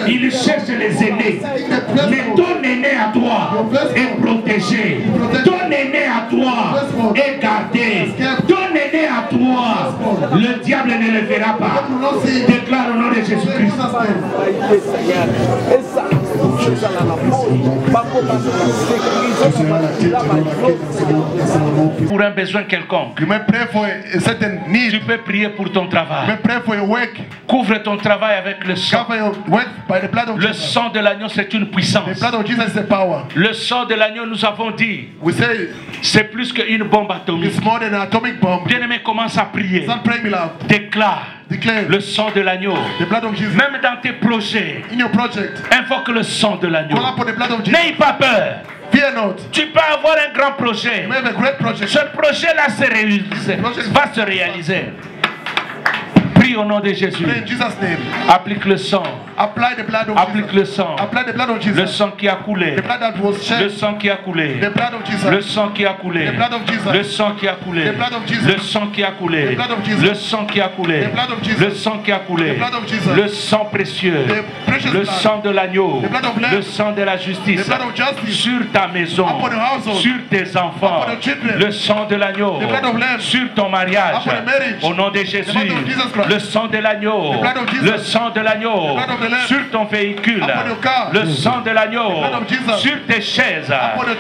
il cherche les aînés. Mais ton aîné à toi est protégé. Ton aîné à toi est gardé. Ton aîné à toi, le diable ne le verra pas. Déclare au nom de Jésus-Christ. Pour un besoin quelconque, tu peux prier pour ton travail. Couvre ton travail avec le sang. Le sang de l'agneau, c'est une puissance. Le sang de l'agneau, nous avons dit, c'est plus qu'une bombe atomique. Bien-aimé, commence à prier. Déclare le sang de l'agneau. Même dans tes projets, invoque le sang de l'agneau. N'aie pas peur. Tu peux avoir un grand projet. Ce projet-là va se réaliser. Prie au nom de Jésus. Applique le sang. Applique le sang. Le sang qui a coulé. Le sang qui a coulé. Le sang qui a coulé. Le sang qui a coulé. Le sang qui a coulé. Le sang qui a coulé. Le sang qui a coulé. Le sang précieux. Le sang de l'agneau. Le sang de la justice. Sur ta maison. Sur tes enfants. Le sang de l'agneau. Sur ton mariage. Au nom de Jésus. Le sang de l'agneau. Le sang de l'agneau. Sur ton véhicule. Le sang de l'agneau. Sur tes chaises.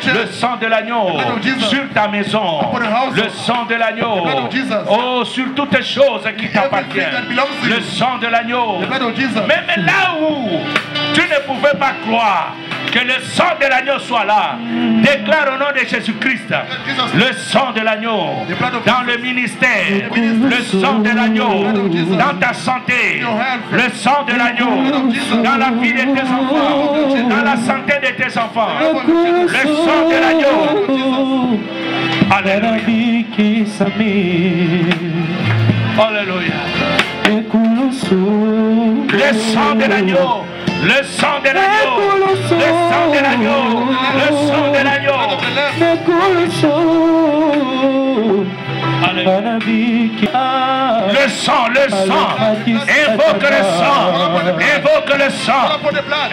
Le sang de l'agneau. Sur ta maison. Le sang de l'agneau. Oh, sur toutes les choses qui t'appartiennent. Le sang de l'agneau. Même là où tu ne pouvais pas croire que le sang de l'agneau soit là, déclare au nom de Jésus-Christ le sang de l'agneau dans le ministère, le sang de l'agneau dans ta santé, le sang de l'agneau dans la vie de tes enfants, dans la santé de tes enfants, le sang de l'agneau. Alléluia. Alléluia. Le sang de l'agneau. Le sang de l'agneau, le sang de l'agneau, le sang de l'agneau. Le sang, le sang. Invoque le sang, invoque le sang,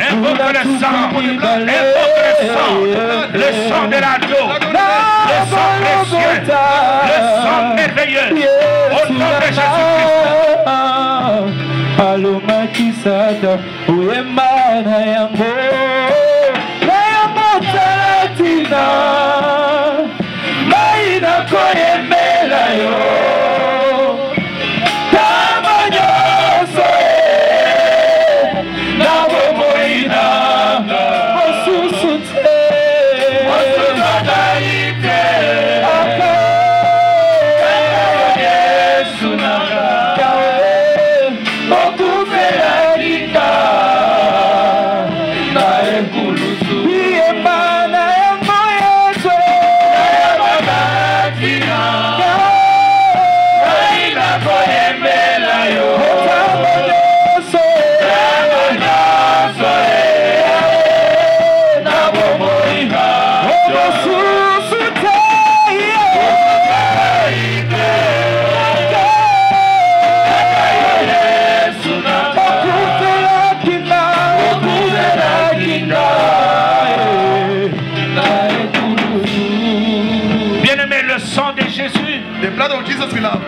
invoque le sang, invoque le sang, le sang de l'agneau, le sang précieux, le sang merveilleux. Au nom de Jésus-Christ. Alumaki sada uyemana yango talatina maina koyemela yo tamanyoso na bomoina osusute osutadaite Yesu naga The blood of Jesus, beloved.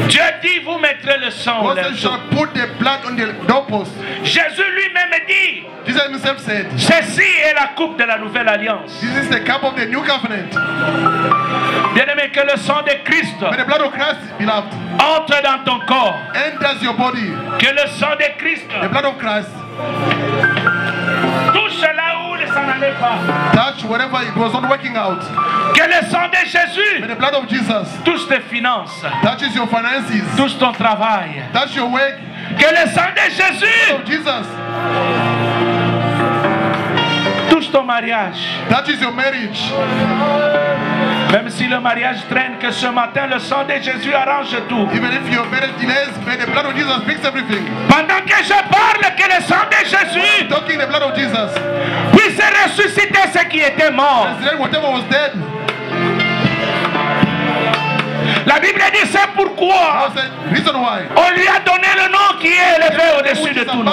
Dieu dit, vous mettrez le sang au linteau. Put the blood on the doorpost. Jésus lui-même dit, Jesus himself said, ceci est la coupe de la nouvelle alliance. This is the cup of the new covenant. Bien-aimé, que le sang de Christ entre dans ton corps. Enters your body. Que le sang de Christ, the blood of Christ, touche là où ça n'allait pas. Touch wherever it was not working out. Que le sang de Jésus, the blood of Jesus, touche tes finances. Touches your finances. Touche ton travail. Touch your work. Que le sang de Jésus, Jesus, touche ton mariage. Touches your marriage. Même si le mariage traîne, que ce matin le sang de Jésus arrange tout. Even if your marriage delays, may the blood of Jesus fix everything. Pendant que je parle, que le sang de Jésus, talking the blood of Jesus, puisse ressusciter ce qui était mort. Whatever was dead. La Bible dit c'est pourquoi on lui a donné le nom qui est élevé au-dessus de tout nom.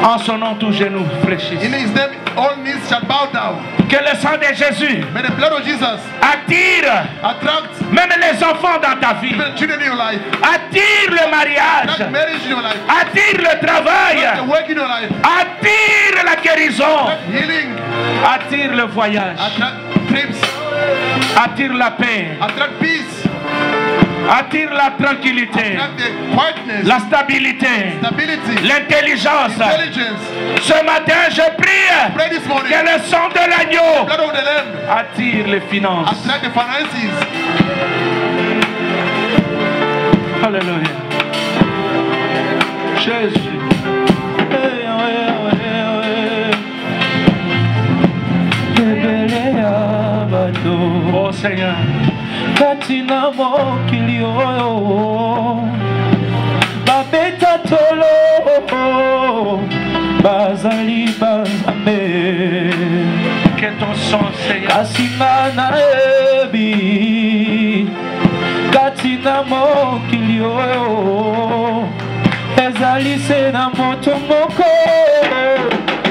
En son nom, tout genou fléchisse. In his name, all knees shall bow down. Que le sang de Jésus attire même les enfants dans ta vie. Attire le mariage. Attire le travail. Attire la guérison. Attire le voyage. Attire la paix. Attire la tranquillité, la stabilité, l'intelligence. Ce matin, je prie que le sang de l'agneau attire les finances. Alléluia. Jésus. Oh Seigneur. Katina mokili oyo babeta tolo bazali bazambe que ton sang Seigneur kasinga na ebi katina mokili oyo ezali se na moto moko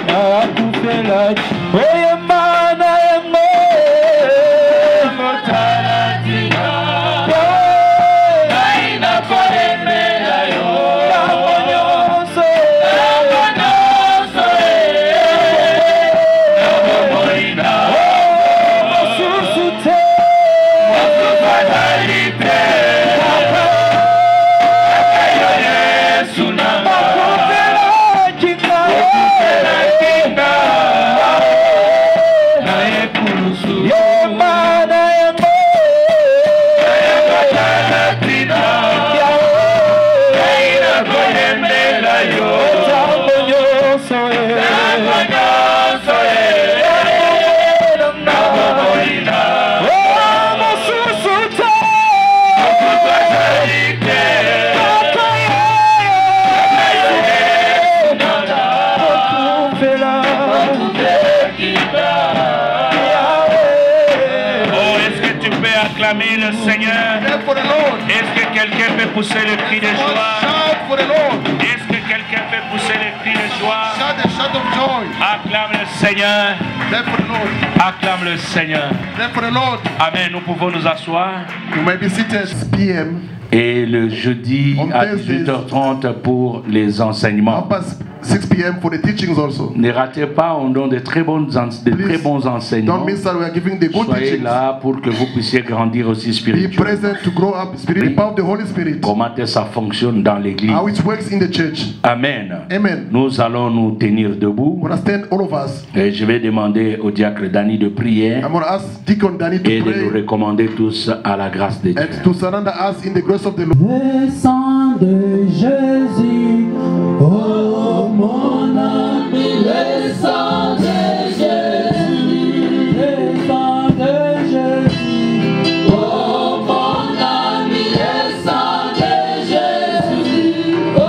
akufela oyema na yango Le Seigneur. Est-ce que quelqu'un peut pousser le cri de joie? Est-ce que quelqu'un peut pousser le cri de joie? Acclame le Seigneur. Acclame le Seigneur. Amen. Nous pouvons nous asseoir. Et le jeudi à 18h30 pour les enseignements. 6 p.m. for the teachings also. Ne ratez pas, on donne de très bons enseignements. Don't miss that we are giving the good Soyez teachings. là pour que vous puissiez grandir aussi spirituellement. Be present to grow up spiritually. Power of the Holy Spirit. Comment ça fonctionne dans l'église. How it works in the church. Amen. Amen. Nous allons nous tenir debout. We stand all of us. Et je vais demander au diacre Danny de prier. I'm going to ask Deacon Danny to et pray. De nous recommander tous à la grâce de Dieu. And to surrender us in the grace of the Lord. Le sang de Jésus, oh mon ami, le sang de Jésus, le sang de Jésus, oh mon ami, le sang de Jésus, oh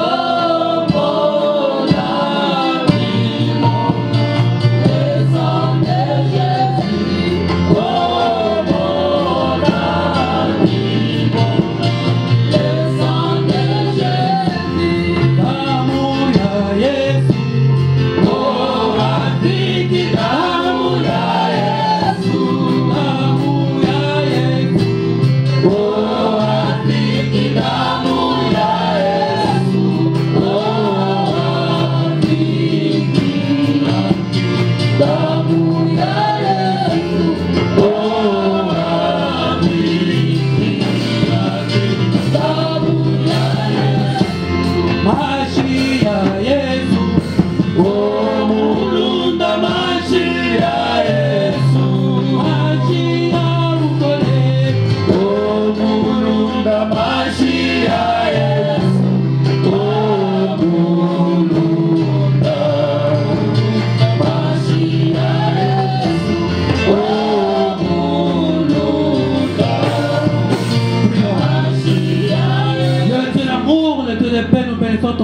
mon ami, le sang de Jésus, oh mon ami, le sang de Jésus.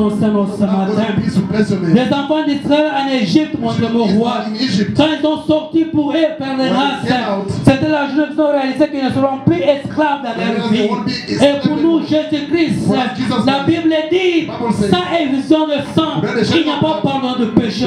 ton Seigneur ce matin. Les enfants d'Israël en Égypte, mon Dieu, mon roi, quand ils sont sortis pour eux faire les races, c'était la journée qu'ils ont réalisé qu'ils ne seront plus esclaves dans leur vie. Et pour nous, Jésus-Christ, la Bible dit, sans évision de sang, il n'y a pas pardon de péché.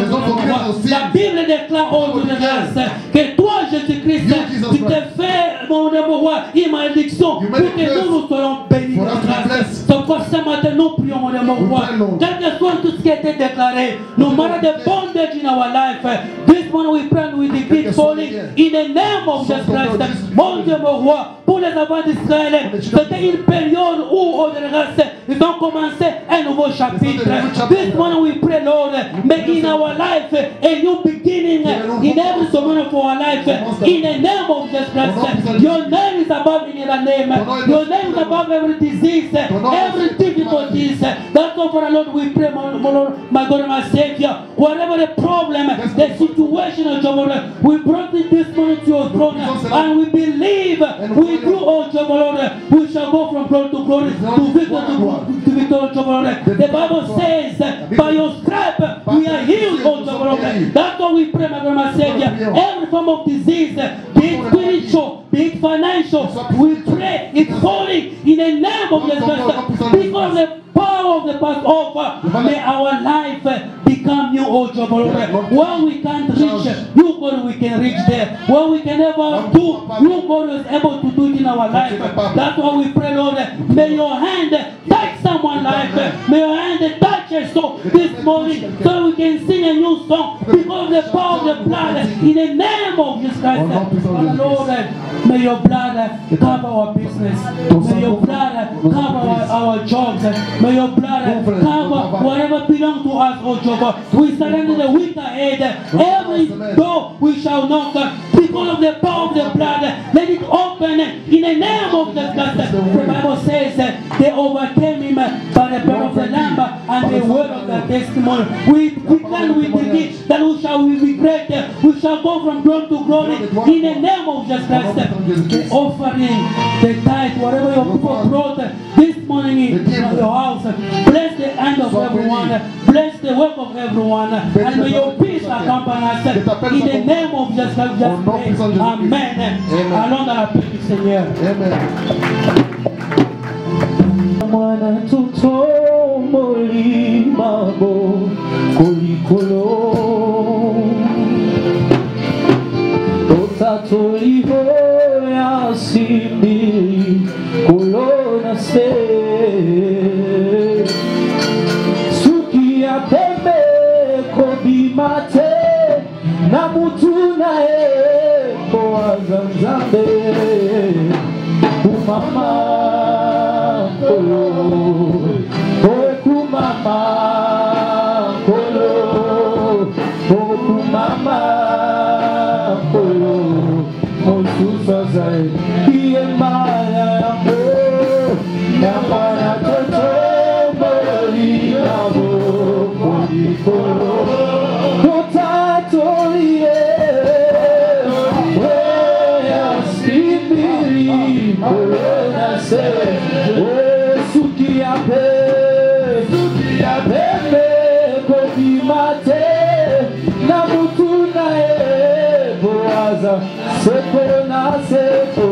La Bible déclare au Dieu de grâce que toi, Jésus-Christ, tu t'es fait, mon roi, une malédiction pour que nous soyons bénis de grâce. C'est pourquoi ce matin, nous prions, mon roi. Quel que soit tout ce qui a été déclaré, no matter the bondage in our life, this morning we pray and we decree falling in the name of Jesus Christ. Mon Dieu, mon roi, pour les enfants d'Israël, c'était une période où, au grâce, ils ont commencé un nouveau chapitre. This morning we pray, Lord, make in our life a new beginning in every domain of our life. In the name of Jesus Christ, your name is above any other name. Your name is above every disease, every difficulties. That's all for the Lord we pray, my God and my Savior. Whatever the problem, the situation of Jehovah, we brought it this morning to your throne, and we believe we do, oh Jehovah, we shall go from glory to glory, to victory, Jehovah. The Bible says, by your stripe we are healed, oh Jehovah. That's what we pray, my God and my Savior. Every form of disease, be it spiritual, be it financial, we pray it's falling in the name of Jesus Christ. Because of the power of the Passover, may our life become new, oh Jehovah. Where we can't reach, you God we can reach there. Where we can never do, you God is able to do it in our life. That's why we pray, Lord. May your hand touch someone's life. May your hand touch us so this morning, so we can sing a new song because of the power of the blood in the name of Jesus Christ. Lord, may your blood cover our business. May your blood cover our jobs. May your blood cover whatever belongs to us, oh Jehovah. We surrender the week ahead. Every door we shall knock because of the power of the blood. Let it open in the name of the Christ. The Bible says they overcame him by the blood of the Lamb and the word of the testimony. We declare, we decree that we shall be great. We shall go from glory to glory in the name of Jesus Christ. The offering, the tithe, whatever your people brought this morning in your house, bless the hand of everyone, bless the work of everyone, and may your peace accompany us in the name of Jesus Christ. Just pray. Amen. Allons dans la paix du Seigneur. Mwana tuto molima bo kolikolo Totaliho ya simbi kolona se Suki ya tembe kobimate na mutu na e koazanzambe umama Kumama Kolo Kumama Kolo Mosusa Zai Kiemaya Mo Namana Toto Mori Nabo Koli Kolo Kotato Wea Sibiri Kolo Nase Sepo na sepo